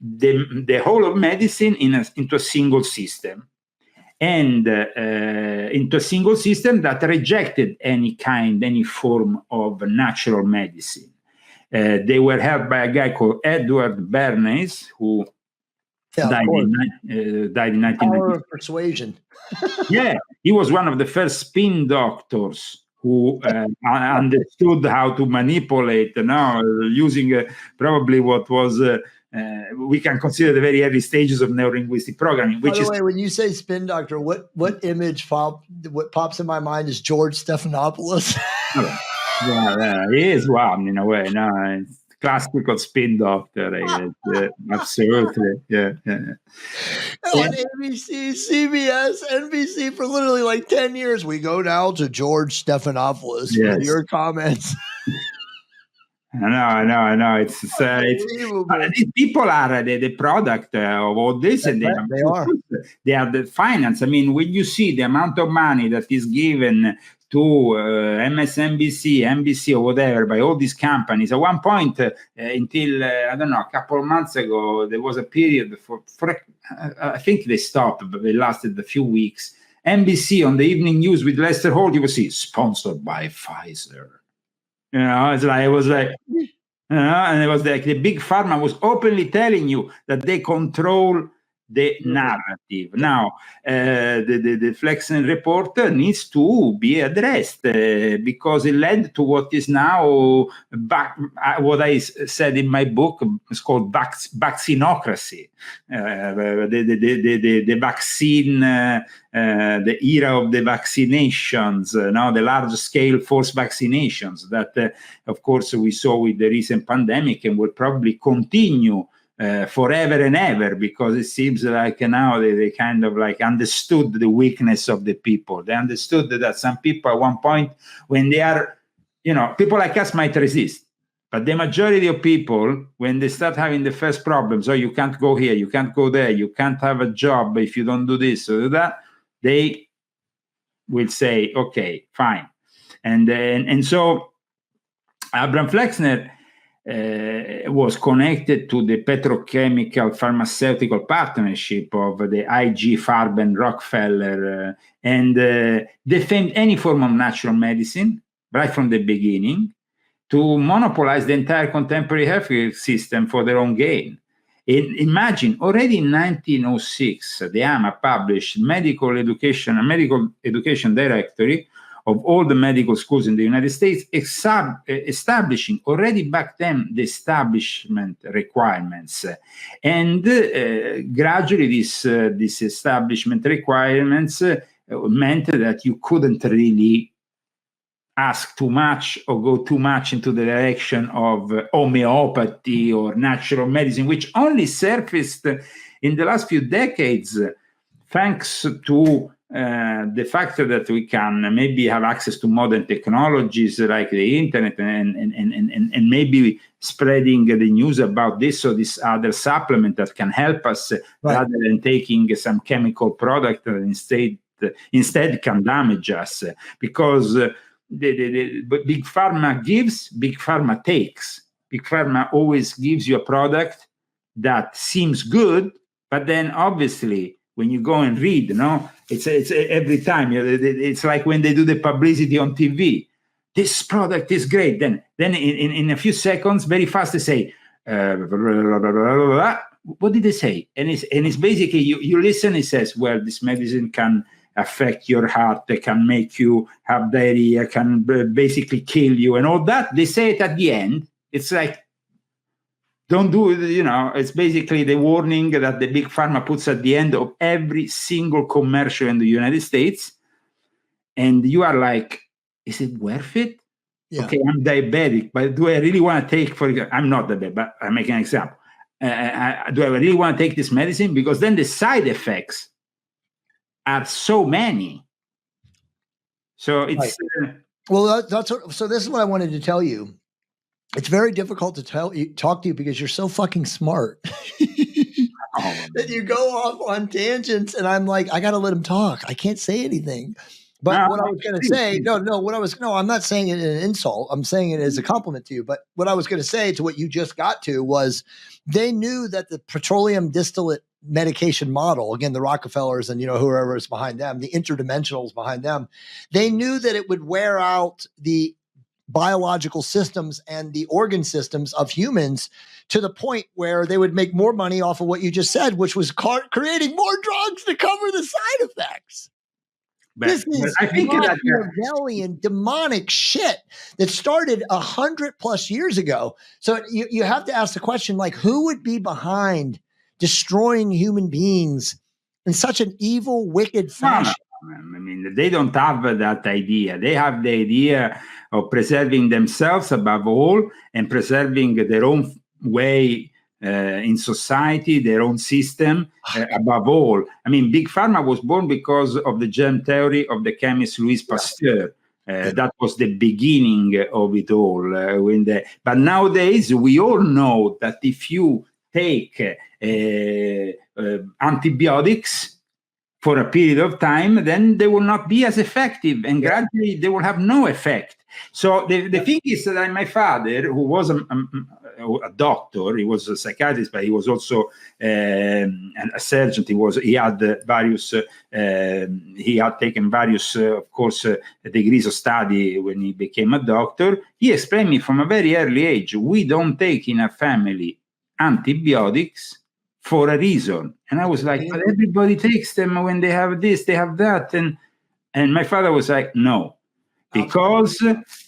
the whole of medicine into a single system. And into a single system that rejected any form of natural medicine. They were helped by a guy called Edward Bernays, who died in 1990. Power of persuasion. He was one of the first spin doctors who understood how to manipulate, using probably what was... we can consider the very early stages of neurolinguistic programming. By the way, when you say spin doctor, what image pops in my mind is George Stephanopoulos. He is one in a way. No, it's classical spin doctor. Absolutely, On ABC, CBS, NBC for literally like 10 years. We go now to George Stephanopoulos with your comments. I know. It's these people are the product of all this, and they are the finance. I mean, when you see the amount of money that is given to MSNBC, NBC, or whatever, by all these companies. At one point, until, I don't know, a couple of months ago, there was a period I think they stopped, but they lasted a few weeks. NBC on the evening news with Lester Holt, you will see, sponsored by Pfizer. You know, it was like, and it was like the big pharma was openly telling you that they control the narrative. Now, the Flexner report needs to be addressed because it led to what is now what I said in my book. It's called vaccinocracy, the vaccine, the era of the vaccinations. Now, the large-scale forced vaccinations that, of course, we saw with the recent pandemic and will probably continue forever and ever, because it seems like now they kind of like understood the weakness of the people. They understood that some people at one point, when they are, people like us might resist, but the majority of people, when they start having the first problems, you can't go here, you can't go there, you can't have a job if you don't do this or that, they will say, okay, fine. And so Abraham Flexner was connected to the petrochemical pharmaceutical partnership of the IG Farben Rockefeller and defend any form of natural medicine right from the beginning to monopolize the entire contemporary healthcare system for their own gain. Imagine, already in 1906, the AMA published Medical Education Directory of all the medical schools in the United States, establishing already back then the establishment requirements. And gradually these establishment requirements meant that you couldn't really ask too much or go too much into the direction of homeopathy or natural medicine, which only surfaced in the last few decades, thanks to the fact that we can maybe have access to modern technologies like the internet and maybe spreading the news about this or this other supplement that can help us, right, rather than taking some chemical product that instead can damage us. Because the big pharma gives, big pharma takes. Big pharma always gives you a product that seems good, but then obviously when you go and read, it's every time. It's like when they do the publicity on TV. This product is great. Then in a few seconds, very fast, they say, what did they say? And it's basically, you listen, it says, well, this medicine can affect your heart, they can make you have diarrhea, can basically kill you and all that. They say it at the end. It's like, don't do it, it's basically the warning that the big pharma puts at the end of every single commercial in the United States. And you are like, is it worth it? Yeah. Okay, I'm diabetic, but do I really want to take, I'm not diabetic, but I'm making an example. Do I really want to take this medicine? Because then the side effects are so many. So it's... Right. Well, so this is what I wanted to tell you. It's very difficult to talk to you because you're so fucking smart that you go off on tangents, and I'm like, I got to let him talk. I can't say anything. But what I was going to say, I'm not saying it in an insult. I'm saying it as a compliment to you. But what I was going to say to what you just got to was they knew that the petroleum distillate medication model, again, the Rockefellers and, whoever is behind them, the interdimensionals behind them, they knew that it would wear out the biological systems and the organ systems of humans to the point where they would make more money off of what you just said, which was creating more drugs to cover the side effects. This is Machiavellian, demonic shit that started 100+ years ago. So you have to ask the question, like, who would be behind destroying human beings in such an evil, wicked fashion? I mean, they don't have that idea. They have the idea of preserving themselves above all and preserving their own way in society, their own system above all. I mean, Big Pharma was born because of the germ theory of the chemist Louis Pasteur. That was the beginning of it all. But nowadays, we all know that if you take antibiotics for a period of time, then they will not be as effective, and gradually they will have no effect. So the thing is that my father, who was a doctor, he was a psychiatrist, but he was also a surgeon. He had taken various, of course, degrees of study when he became a doctor. He explained me from a very early age, we don't take in a family antibiotics for a reason. And I was like, but everybody takes them when they have this, they have that. And my father was like, no, because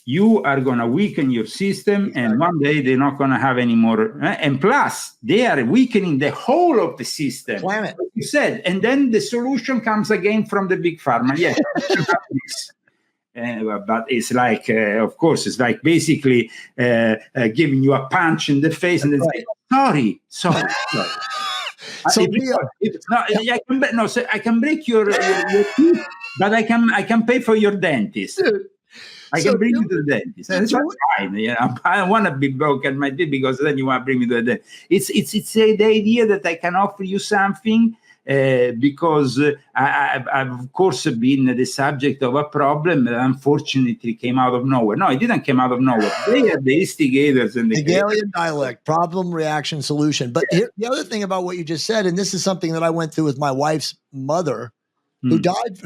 you are going to weaken your system, and one day they're not going to have any more. And plus, they are weakening the whole of the system. Planet. Like you said, and then the solution comes again from the big pharma. Yes. But it's like, of course, it's like basically giving you a punch in the face and then say, sorry. So I can break your teeth, but I can pay for your dentist. I can bring you to the dentist. That's fine. I don't want to be broken my teeth because then you want to bring me to the dentist. It's the idea that I can offer you something. Because I've of course been the subject of a problem that unfortunately came out of nowhere. No, it didn't come out of nowhere. They are the instigators and the Hegelian dialect, problem, reaction, solution. But here, the other thing about what you just said, and this is something that I went through with my wife's mother, who died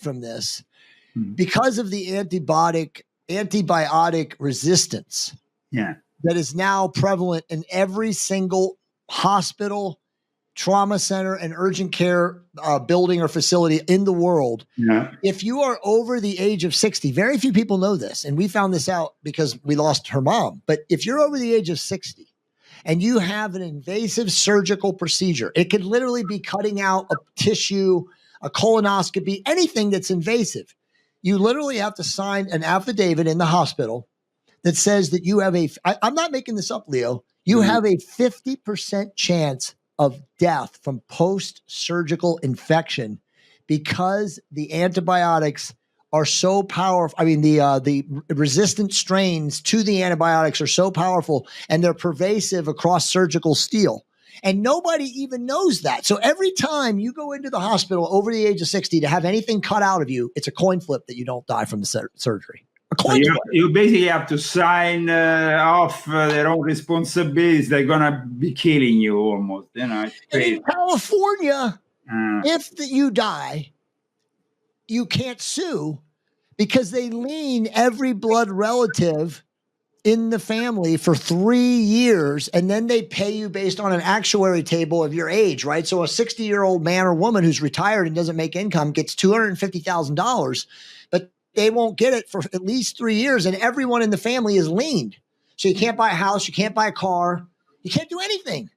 from this because of the antibiotic resistance. Yeah, that is now prevalent in every single hospital, trauma center, and urgent care building or facility in the world. Yeah. If you are over the age of 60, very few people know this, and we found this out because we lost her mom. But if you're over the age of 60 and you have an invasive surgical procedure, it could literally be cutting out a tissue, a colonoscopy, anything that's invasive. You literally have to sign an affidavit in the hospital that says that you have I'm not making this up, Leo, you have a 50% chance of death from post-surgical infection because the antibiotics are so powerful. I mean, the resistant strains to the antibiotics are so powerful, and they're pervasive across surgical steel. And nobody even knows that. So every time you go into the hospital over the age of 60 to have anything cut out of you, it's a coin flip that you don't die from the surgery. You basically have to sign off their own responsibilities. They're gonna be killing you almost. It's crazy. In California, if you die, you can't sue because they lien every blood relative in the family for 3 years, and then they pay you based on an actuary table of your age, right? So a 60-year-old man or woman who's retired and doesn't make income gets $250,000, but they won't get it for at least 3 years, and everyone in the family is liened. So you can't buy a house, you can't buy a car, you can't do anything.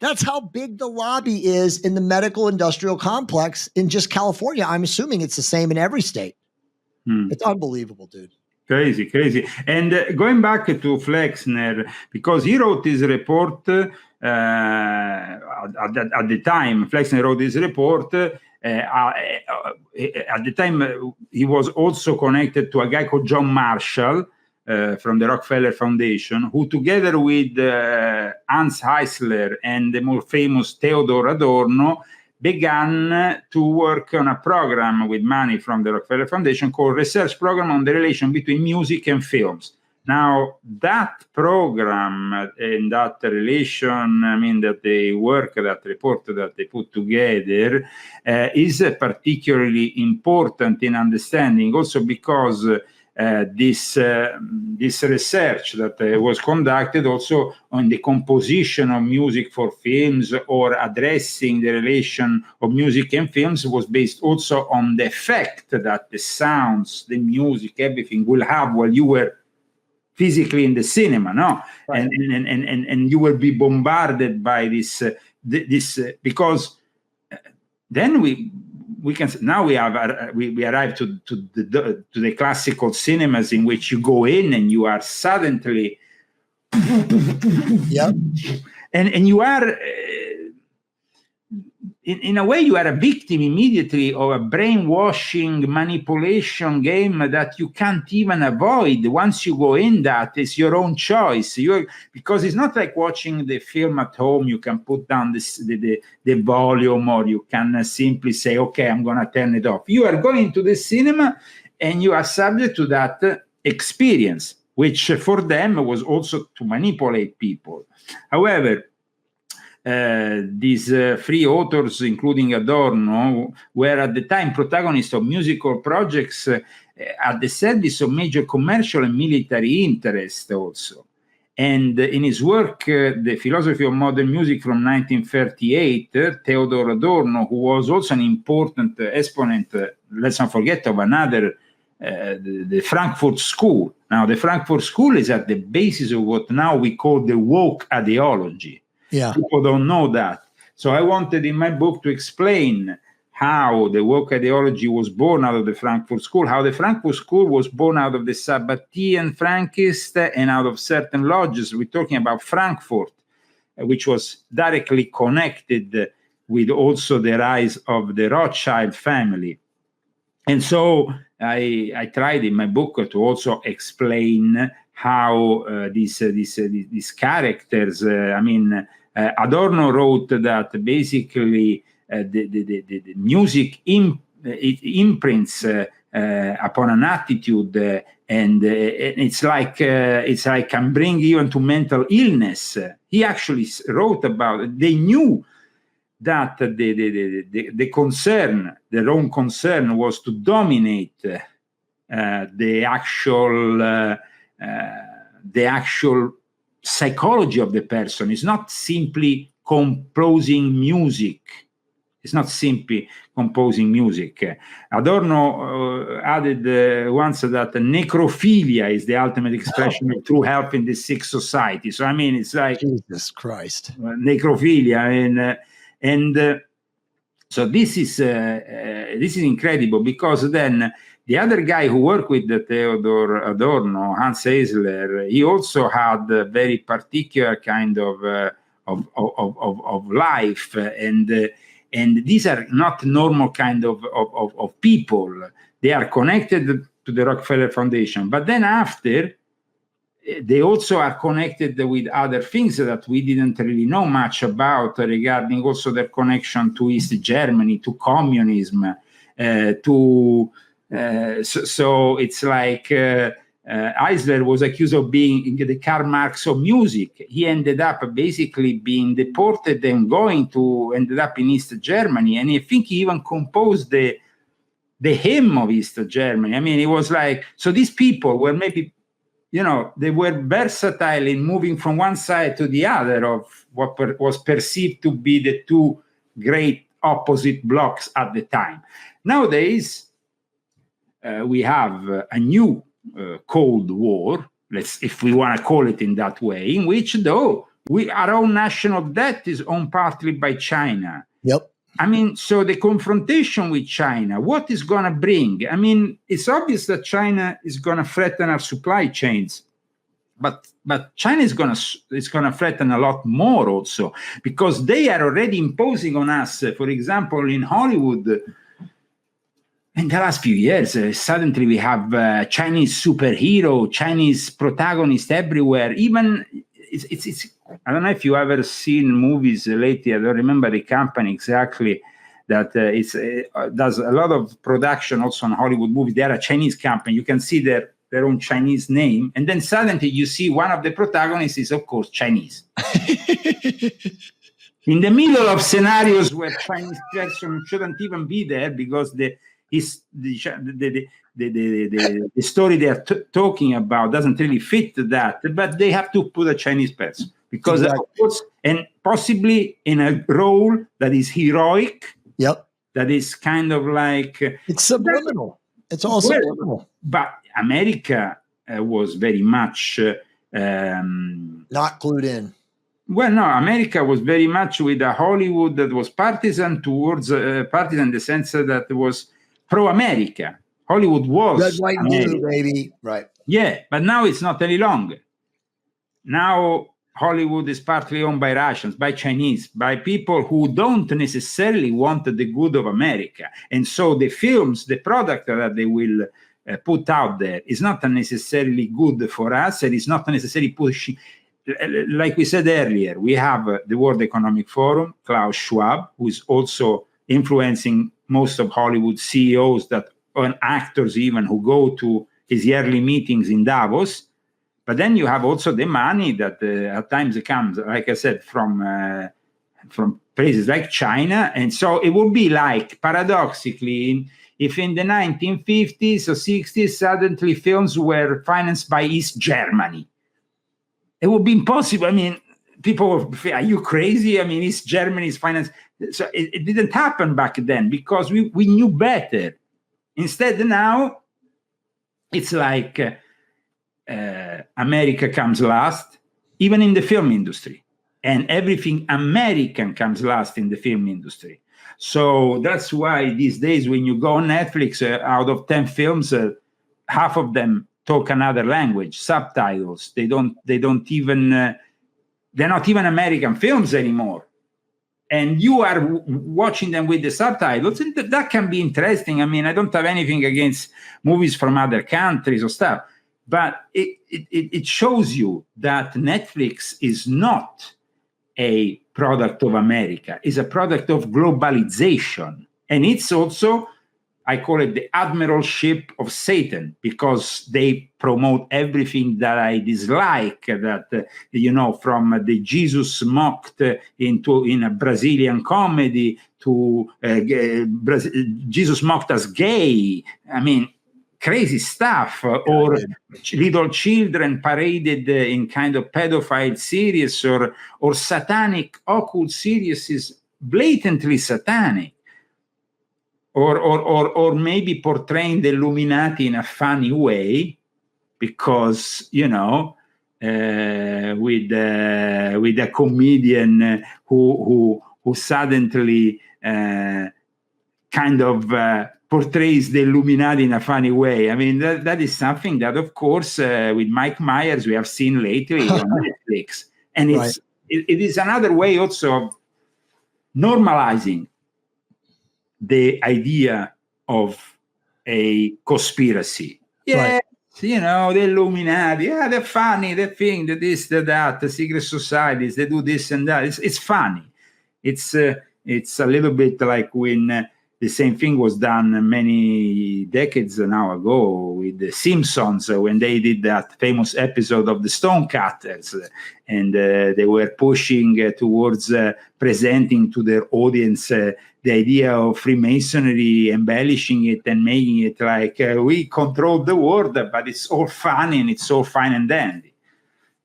That's how big the lobby is in the medical industrial complex in just California. I'm assuming it's the same in every state. It's unbelievable, dude. Crazy. And going back to Flexner, because he wrote this report at the time, Flexner wrote this report. At the time, he was also connected to a guy called John Marshall from the Rockefeller Foundation, who together with Hans Eisler and the more famous Theodor Adorno began to work on a program with money from the Rockefeller Foundation called Research Program on the Relation Between Music and Films. Now, that program and that relation, that the work, that report that they put together is particularly important in understanding, also because this research that was conducted also on the composition of music for films or addressing the relation of music and films was based also on the effect that the sounds, the music, everything will have while you were physically in the cinema, no? Right. And you will be bombarded by this because then we can now we arrive to the classical cinemas in which you go in and you are suddenly and you are in a way, you are a victim immediately of a brainwashing manipulation game that you can't even avoid. Once you go in that, it's your own choice. Because it's not like watching the film at home. You can put down the volume, or you can simply say, okay, I'm going to turn it off. You are going to the cinema and you are subject to that experience, which for them was also to manipulate people. However, these three authors, including Adorno, were at the time protagonists of musical projects at the service of major commercial and military interests also. And in his work, The Philosophy of Modern Music from 1938, Theodor Adorno, who was also an important exponent, let's not forget, of another, the Frankfurt School. Now, the Frankfurt School is at the basis of what now we call the woke ideology. Yeah. People don't know that. So I wanted in my book to explain how the woke ideology was born out of the Frankfurt School, how the Frankfurt School was born out of the Sabbatean Frankist and out of certain lodges. We're talking about Frankfurt, which was directly connected with also the rise of the Rothschild family. And so I tried in my book to also explain how these characters, Adorno wrote that basically the music imprints upon an attitude, and it's like can bring even to mental illness. He actually wrote about it. They knew that the concern, their own concern, was to dominate the actual psychology of the person. It's not simply composing music. It's not simply composing music. Adorno added once that necrophilia is the ultimate expression of true health in the sick society. So, I mean, it's like Jesus Christ. Necrophilia. And so this is incredible, because then the other guy who worked with the Theodor Adorno, Hans Eisler, he also had a very particular kind of life, and these are not normal kind of people. They are connected to the Rockefeller Foundation, but then after, they also are connected with other things that we didn't really know much about, regarding also their connection to East Germany, to communism, so it's like Eisler was accused of being the Karl Marx of music. He ended up basically being deported and ended up in East Germany, and I think he even composed the hymn of East Germany. I mean, it was like, so these people were maybe, they were versatile in moving from one side to the other of what was perceived to be the two great opposite blocks at the time. Nowadays, we have a new Cold War, if we want to call it in that way, in which, though, our own national debt is owned partly by China. Yep. I mean, so the confrontation with China, what is going to bring? I mean, it's obvious that China is going to threaten our supply chains, but China is going to threaten a lot more also, because they are already imposing on us, for example, in Hollywood. In the last few years, suddenly we have Chinese superhero, Chinese protagonist everywhere. Even it's I don't know if you ever seen movies lately. I don't remember the company exactly that does a lot of production also on Hollywood movies. They are a Chinese company. You can see their own Chinese name, and then suddenly you see one of the protagonists is, of course, Chinese. In the middle of scenarios where Chinese person shouldn't even be there, because the story they are talking about doesn't really fit that, but they have to put a Chinese person, because exactly. Of course, and possibly in a role that is heroic. Yep. That is kind of like it's subliminal. It's all subliminal. But America was very much not glued in. Well, no, America was very much with a Hollywood that was partisan towards partisan in the sense that it was pro-America. Hollywood was red, white, and blue, baby. Right. Yeah, but now it's not any longer. Now Hollywood is partly owned by Russians, by Chinese, by people who don't necessarily want the good of America. And so the films, the product that they will put out there is not necessarily good for us, and it's not necessarily pushing. Like we said earlier, we have the World Economic Forum, Klaus Schwab, who is also influencing most of Hollywood CEOs and actors even who go to his yearly meetings in Davos. But then you have also the money that at times comes, like I said, from places like China. And so it would be like, paradoxically, if in the 1950s or 60s, suddenly films were financed by East Germany. It would be impossible. I mean, people would say, are you crazy? I mean, East Germany is financed. So it didn't happen back then because we knew better. Instead, now, it's like America comes last, even in the film industry. And everything American comes last in the film industry. So that's why these days when you go on Netflix, out of 10 films, half of them talk another language, subtitles. They're not even American films anymore. And you are watching them with the subtitles, and that can be interesting. I mean, I don't have anything against movies from other countries or stuff, but it shows you that Netflix is not a product of America, it's a product of globalization. And it's also, I call it the admiralship of Satan, because they promote everything that I dislike, that, from the Jesus mocked in a Brazilian comedy to Jesus mocked as gay. I mean, crazy stuff, or little children paraded in kind of pedophile series, or satanic occult series is blatantly satanic. Or maybe portraying the Illuminati in a funny way, because with a comedian who suddenly kind of portrays the Illuminati in a funny way. I mean, that is something that, of course, with Mike Myers we have seen lately on Netflix, and it is another way also of normalizing the idea of a conspiracy. Yeah, the Illuminati, they're funny, they think that this, that, the secret societies, they do this and that. It's funny. It's a little bit like when the same thing was done many decades now ago with the Simpsons, when they did that famous episode of the Stonecutters, and they were pushing towards presenting to their audience the idea of Freemasonry, embellishing it and making it like we control the world, but it's all funny and it's all fine and dandy.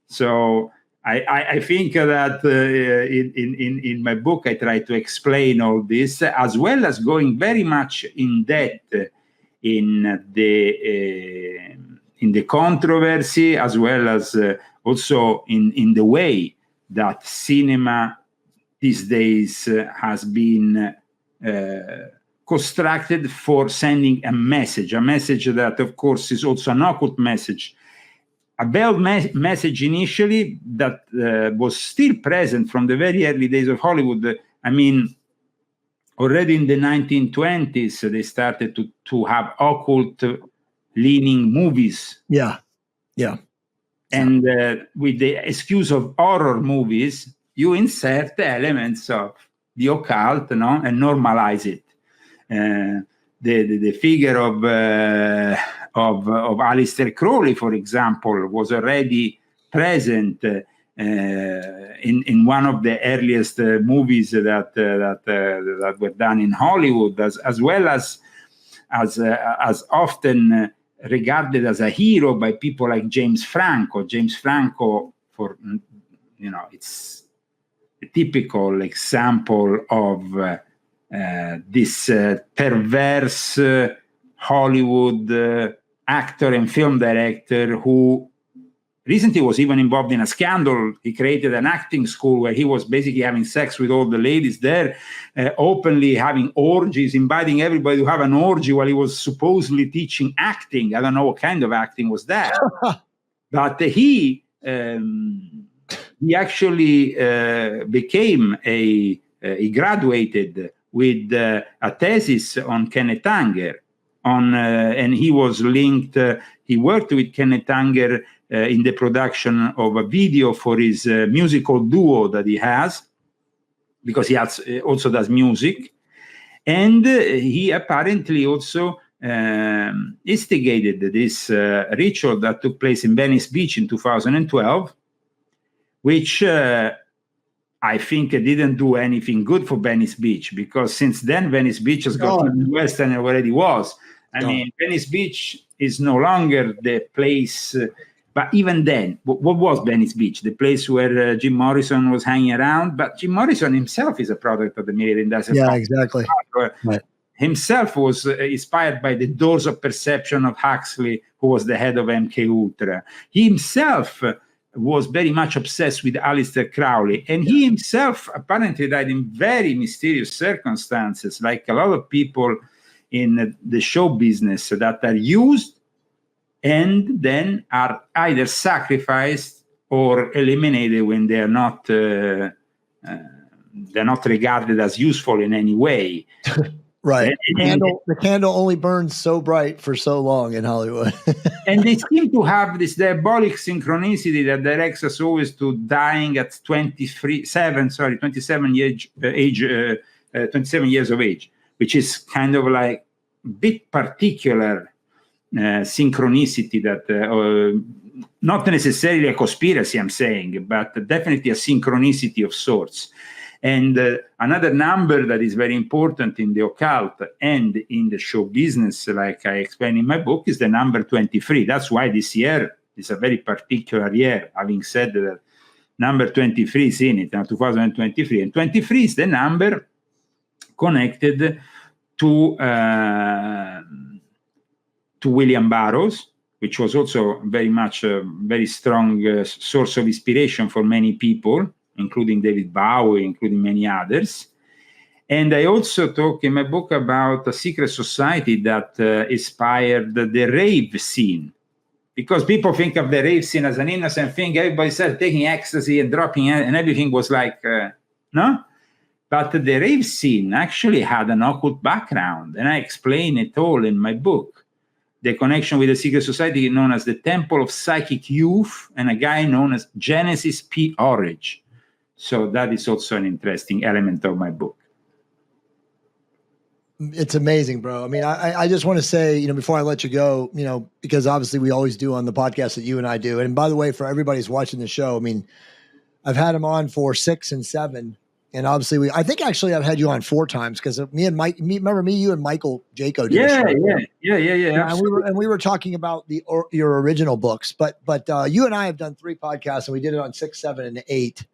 So I think that in my book I try to explain all this, as well as going very much in depth in the controversy, as well as also in the way that cinema these days has been constructed for sending a message that, of course, is also an occult message. A veiled message initially that was still present from the very early days of Hollywood. I mean, already in the 1920s, they started to have occult-leaning movies. Yeah. And with the excuse of horror movies, you insert elements of the occult, and normalize it. The figure of Aleister Crowley, for example, was already present in one of the earliest movies that were done in Hollywood, as well as often regarded as a hero by people like James Franco. James Franco, it's a typical example of this perverse Hollywood actor and film director who recently was even involved in a scandal. He created an acting school where he was basically having sex with all the ladies there, openly having orgies, inviting everybody to have an orgy while he was supposedly teaching acting. I don't know what kind of acting was that. But he he actually became he graduated with a thesis on Kenneth Anger, and he was linked. He worked with Kenneth Anger in the production of a video for his musical duo that he has, because he also does music, and he apparently also instigated this ritual that took place in Venice Beach in 2012, which I think didn't do anything good for Venice Beach, because since then Venice Beach has gotten worse than it already was. I mean, Venice Beach is no longer the place, but even then, what was Venice Beach? The place where Jim Morrison was hanging around, but Jim Morrison himself is a product of the military industrial complex. Exactly. Right. Himself was inspired by the Doors of Perception of Huxley, who was the head of MK Ultra. He himself was very much obsessed with Aleister Crowley, and he himself apparently died in very mysterious circumstances, like a lot of people in the show business that are used and then are either sacrificed or eliminated when they're not regarded as useful in any way. Right. The candle only burns so bright for so long in Hollywood. And they seem to have this diabolic synchronicity that directs us always to dying at 27 years of age, which is kind of like a bit particular synchronicity that not necessarily a conspiracy, I'm saying, but definitely a synchronicity of sorts. And another number that is very important in the occult and in the show business, like I explain in my book, is the number 23. That's why this year is a very particular year, having said that number 23 is in it, now 2023. And 23 is the number connected to William Burroughs, which was also very much a very strong source of inspiration for many people, including David Bowie, including many others. And I also talk in my book about a secret society that inspired the rave scene. Because people think of the rave scene as an innocent thing. Everybody started taking ecstasy and dropping it, and everything was like, no? But the rave scene actually had an occult background, and I explain it all in my book. The connection with the secret society known as the Temple of Psychic Youth, and a guy known as Genesis P. Orridge. So that is also an interesting element of my book. It's amazing, bro. I mean, I just want to say, before I let you go, because obviously we always do on the podcast that you and I do. And by the way, for everybody who's watching the show, I mean, I've had him on for 6 and 7. And obviously I think actually I've had you on 4 times, because remember you and Michael Jaco did Yeah. And we were talking about your original books, but you and I have done 3 podcasts, and we did it on 6, 7, and 8.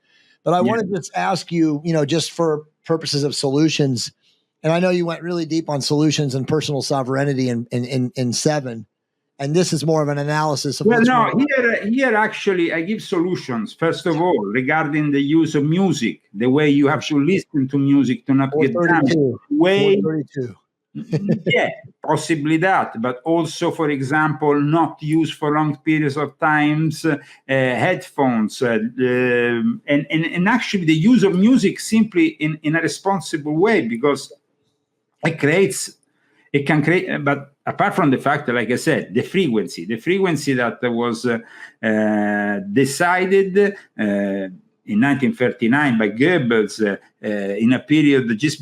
But I wanted to just ask you, just for purposes of solutions, and I know you went really deep on solutions and personal sovereignty in 7, and this is more of an analysis of. Well, no, here actually I give solutions. First of all, regarding the use of music, the way you have to listen to music to not get damaged. Way 432. Yeah, possibly that, but also, for example, not use for long periods of times headphones, and actually the use of music simply in a responsible way, because it can create, but apart from the fact that, like I said, the frequency that was decided in 1939 by Goebbels in a period just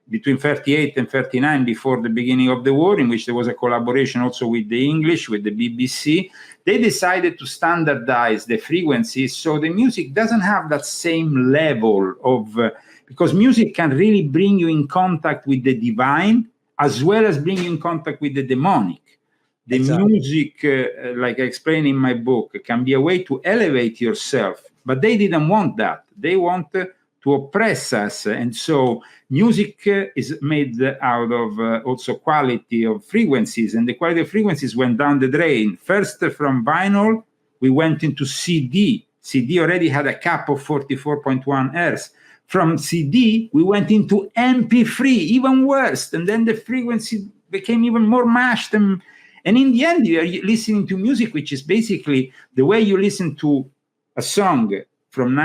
between 38 and 39, before the beginning of the war, in which there was a collaboration also with the English, with the BBC. They decided to standardize the frequencies, so the music doesn't have that same level of, because music can really bring you in contact with the divine, as well as bring you in contact with the demonic. The music, like I explain in my book, can be a way to elevate yourself, but they didn't want that. They want to oppress us. And so music is made out of also quality of frequencies, and the quality of frequencies went down the drain. First from vinyl, we went into CD. CD already had a cap of 44.1 hertz. From CD, we went into MP3, even worse. And then the frequency became even more mashed. And in the end, you are listening to music, which is basically the way you listen to a song from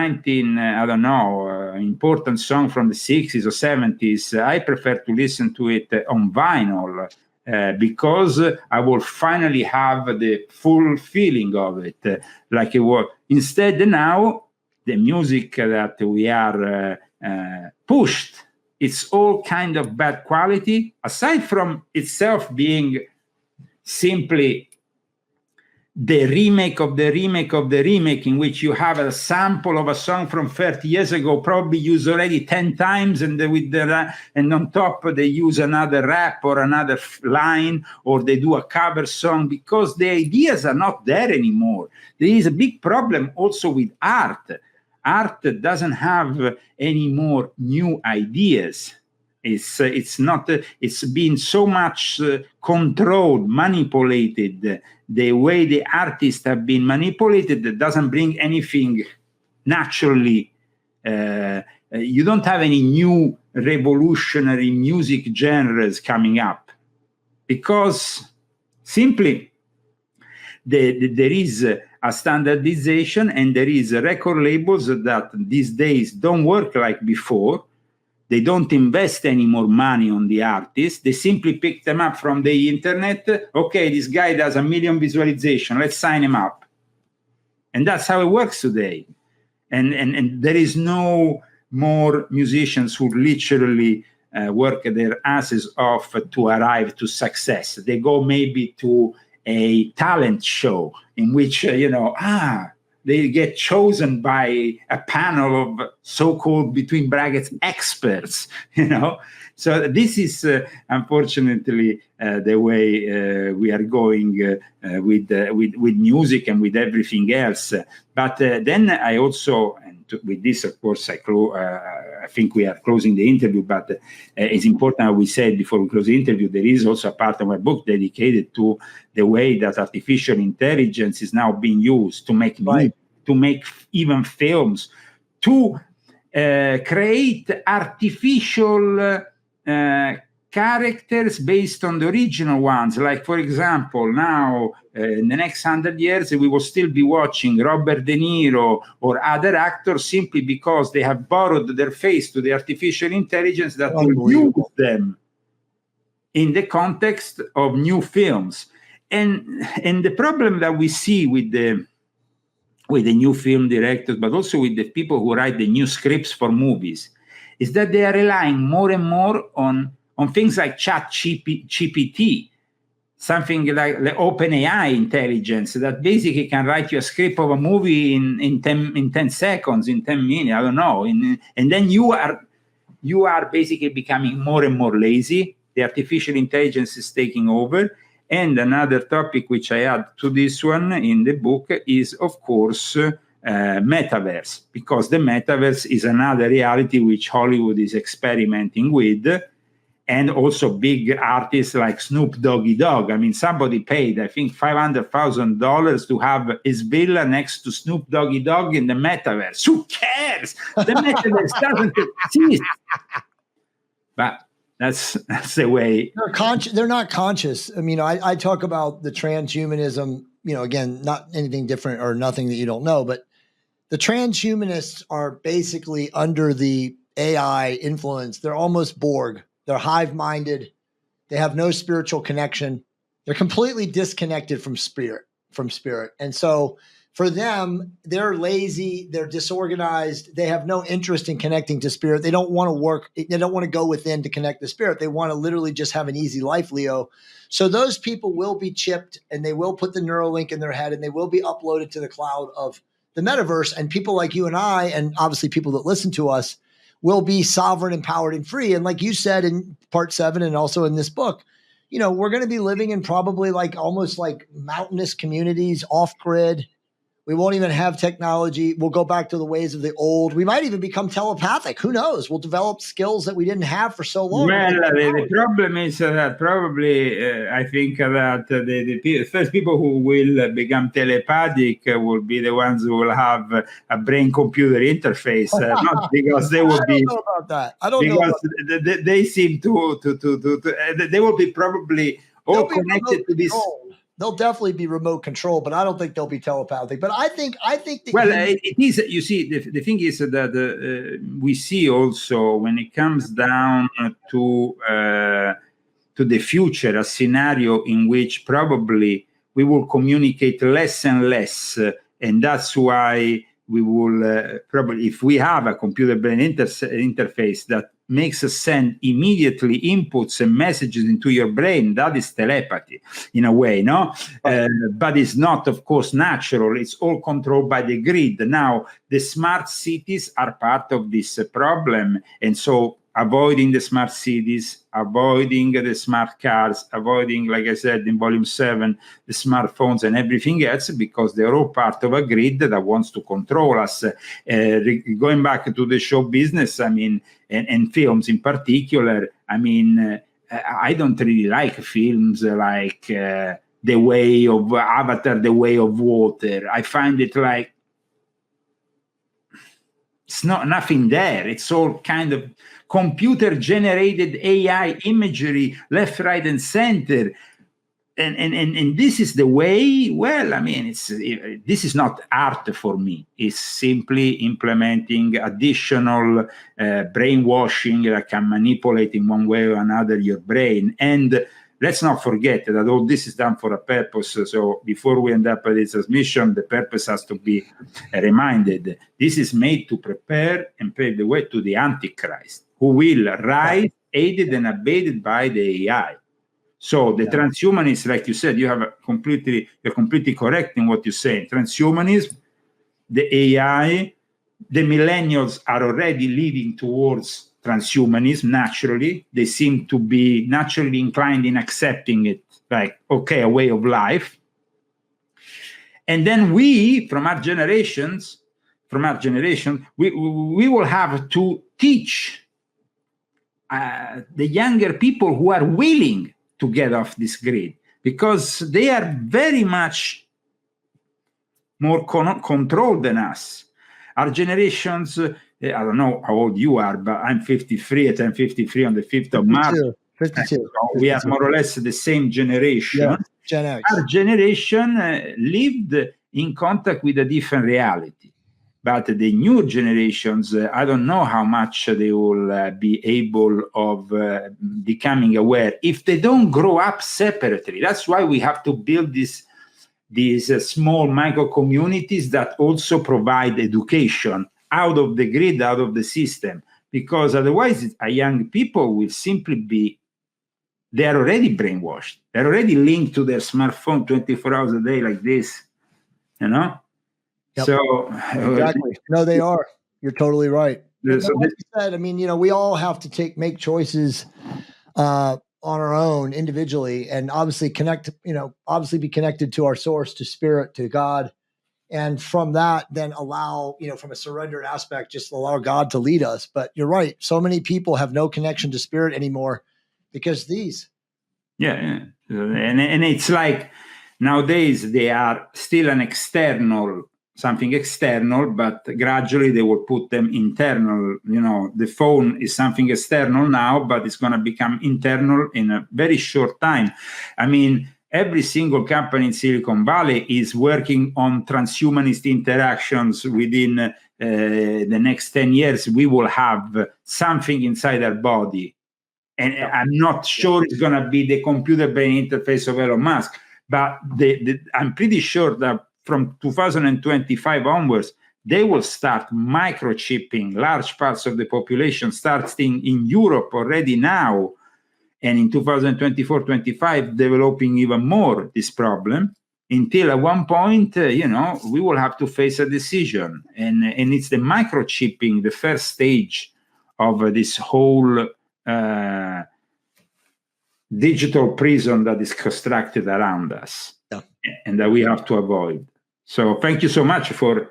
important song from the 60s or 70s, I prefer to listen to it on vinyl because I will finally have the full feeling of it, like it was. Instead, now the music that we are pushed, it's all kind of bad quality, aside from itself being simply the remake of the remake of the remake, in which you have a sample of a song from 30 years ago, probably used already 10 times, and and on top they use another rap or another line, or they do a cover song, because the ideas are not there anymore. There is a big problem also with art. Art doesn't have any more new ideas. It's not. It's been so much controlled, manipulated. The way the artists have been manipulated, that doesn't bring anything naturally. You don't have any new revolutionary music genres coming up, because simply there is a standardization, and there is record labels that these days don't work like before. They don't invest any more money on the artists. They simply pick them up from the internet. Okay, this guy does 1 million visualization. Let's sign him up. And that's how it works today. And there is no more musicians who literally work their asses off to arrive to success. They go maybe to a talent show in which, they get chosen by a panel of so-called, between brackets, experts, So this is, unfortunately, the way we are going with music and with everything else. But then I also, and with this, of course, I think we are closing the interview, but it's important, as we said before we close the interview, there is also a part of my book dedicated to the way that artificial intelligence is now being used to make music, to make even films, to create artificial characters based on the original ones. Like, for example, now in the next 100 years, we will still be watching Robert De Niro or other actors simply because they have borrowed their face to the artificial intelligence that will use them in the context of new films. And the problem that we see with the new film directors, but also with the people who write the new scripts for movies, is that they are relying more and more on things like ChatGPT, something like the OpenAI intelligence that basically can write you a script of a movie in 10 seconds, in 10 minutes, I don't know. And then you are basically becoming more and more lazy. The artificial intelligence is taking over. And another topic which I add to this one in the book is, of course, metaverse, because the metaverse is another reality which Hollywood is experimenting with, and also big artists like Snoop Doggy Dogg. I mean, somebody paid, I think, $500,000 to have his villa next to Snoop Doggy Dogg in the metaverse. Who cares? The metaverse doesn't exist. But that's the way. They're not conscious. I mean, I talk about the transhumanism, again, not anything different or nothing that you don't know, but the transhumanists are basically under the AI influence. They're almost Borg. They're hive-minded. They have no spiritual connection. They're completely disconnected from spirit. And so for them, they're lazy, they're disorganized, they have no interest in connecting to spirit. They don't want to work, they don't want to go within to connect to spirit. They want to literally just have an easy life, Leo. So those people will be chipped, and they will put the Neuralink in their head, and they will be uploaded to the cloud of the metaverse. And people like you and I, and obviously people that listen to us, will be sovereign, empowered, and free. And like you said in part 7, and also in this book, we're going to be living in probably almost like mountainous communities, off-grid. We won't even have technology. We'll go back to the ways of the old. We might even become telepathic. Who knows? We'll develop skills that we didn't have for so long. Well, the problem is that probably I think that the first people who will become telepathic will be the ones who will have a brain-computer interface, not because they will be. I don't know about that. I don't know. Because they seem to they will be probably all connected to this. they'll definitely be remote control, but I don't think they'll be telepathic. But I think that it is. You see, the thing is that we see also when it comes down to the future, a scenario in which probably we will communicate less and less, and that's why we will probably, if we have a computer-brain interface that makes us send immediately inputs and messages into your brain, that is telepathy in a way, no? But it's not, of course, natural. It's all controlled by the grid. Now, the smart cities are part of this problem, and so avoiding the smart cities, avoiding the smart cars, avoiding, like I said in volume 7, the smartphones and everything else, because they're all part of a grid that wants to control us. Going back to the show business, I mean, and films in particular, I mean, I don't really like films like The Way of Avatar, The Way of Water. I find it like, it's nothing there. It's all kind of computer-generated AI imagery, left, right, and center. And this is the way, well, I mean, this is not art for me. It's simply implementing additional brainwashing that can manipulate in one way or another your brain. And let's not forget that all this is done for a purpose. So before we end up at this transmission, the purpose has to be reminded. This is made to prepare and pave the way to the Antichrist, who will rise, aided and abetted by the AI. So the transhumanists, like you said, you're completely correct in what you say. Transhumanism, the AI, the millennials are already leading towards transhumanism naturally. They seem to be naturally inclined in accepting it, like, okay, a way of life. And then we, from our generation, we will have to teach the younger people who are willing to get off this grid, because they are very much more controlled than us. Our generations, I don't know how old you are, but I'm 53, and I'm 53 on the 5th of March. 52. So we are more or less the same generation. Yeah, Gen X. Our generation lived in contact with a different reality. But the new generations, I don't know how much they will be able of becoming aware if they don't grow up separately. That's why we have to build these small micro communities that also provide education out of the grid, out of the system, because otherwise a young people will simply be, they are already brainwashed. They're already linked to their smartphone 24 hours a day like this, you know? Yep. So exactly. No, they are. You're totally right. So like you said, I mean, we all have to make choices on our own individually, and obviously be connected to our source, to spirit, to God. And from that, then allow, from a surrendered aspect, just allow God to lead us. But you're right. So many people have no connection to spirit anymore because these. Yeah. And it's like nowadays they are still something external, but gradually they will put them internal. The phone is something external now, but it's going to become internal in a very short time. I mean, every single company in Silicon Valley is working on transhumanist interactions. Within the next 10 years, we will have something inside our body. And I'm not sure it's going to be the computer-brain interface of Elon Musk, but I'm pretty sure that from 2025 onwards, they will start microchipping large parts of the population, starting in Europe already now, and in 2024-25, developing even more this problem, until at one point, we will have to face a decision. And it's the microchipping, the first stage of this whole digital prison that is constructed around us, and that we have to avoid. So thank you so much for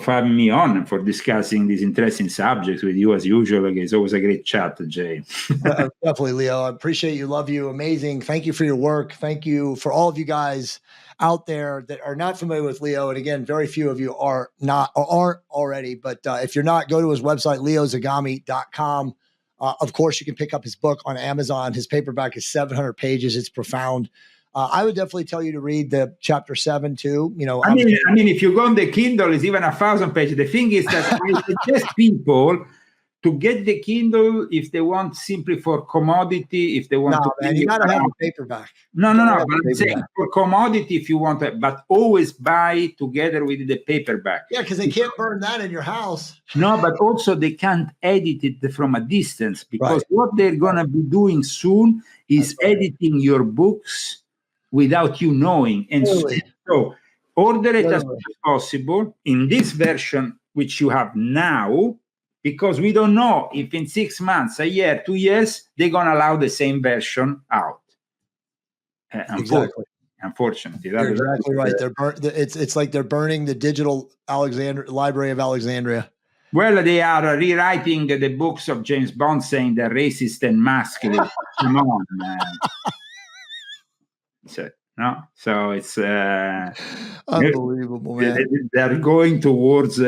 having me on and for discussing these interesting subjects with you as usual. It's always a great chat, Jay. Definitely, Leo. I appreciate you. Love you. Amazing. Thank you for your work. Thank you for all of you guys out there that are not familiar with Leo. And again, very few of you aren't already. But if you're not, go to his website, leozagami.com. Of course, you can pick up his book on Amazon. His paperback is 700 pages. It's profound. I would definitely tell you to read the chapter 7 too. I mean, if you go on the Kindle, it's even 1,000 pages. The thing is that I suggest people to get the Kindle if they want simply for commodity, if they want to. Man, you gotta have the paperback. No. But I'm saying for commodity, if you want it, but always buy together with the paperback. Yeah, because they can't burn that in your house. No, but also they can't edit it from a distance, because what they're gonna be doing soon is editing your books without you knowing. And so order it as soon as possible in this version which you have now, because we don't know if in 6 months, a year, 2 years, they're going to allow the same version out. Unfortunately. You're exactly right. It's like they're burning the digital Library of Alexandria. Well, they are rewriting the books of James Bond, saying they're racist and masculine. Come on, man. So it's unbelievable, man. They're going towards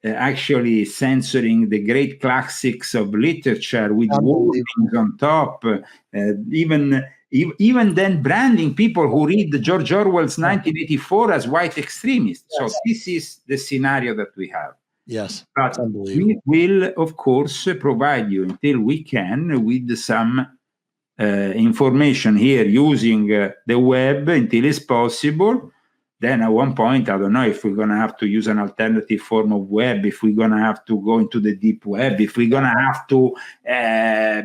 actually censoring the great classics of literature with warnings on top. Even then, branding people who read George Orwell's 1984 as white extremists. Yes. So this is the scenario that we have. Yes, but we will, of course, provide you until we can with some information here using the web until it's possible. Then at one point, I don't know if we're going to have to use an alternative form of web, if we're going to have to go into the deep web, if we're going to have to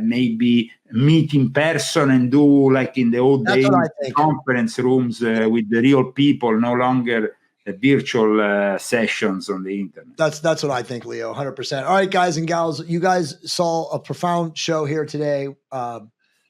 maybe meet in person and do like in the old days, conference rooms with the real people, no longer virtual sessions on the internet. That's what I think, Leo, 100%. All right, guys and gals, you guys saw a profound show here today.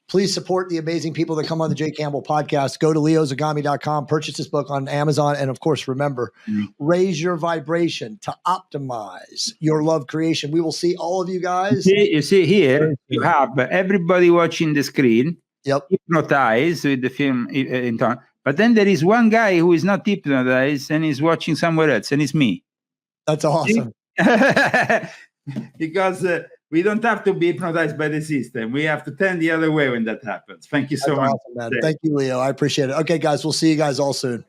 Please support the amazing people that come on the Jay Campbell podcast. Go to leozagami.com, purchase this book on Amazon. And of course, remember, raise your vibration to optimize your love creation. We will see all of you guys. You see here, you have everybody watching the screen, hypnotized with the film in time. But then there is one guy who is not hypnotized and is watching somewhere else, and it's me. That's awesome. Because we don't have to be hypnotized by the system. We have to turn the other way when that happens. Thank you so much. Awesome, man. Thank you, Leo. I appreciate it. Okay, guys, we'll see you guys all soon.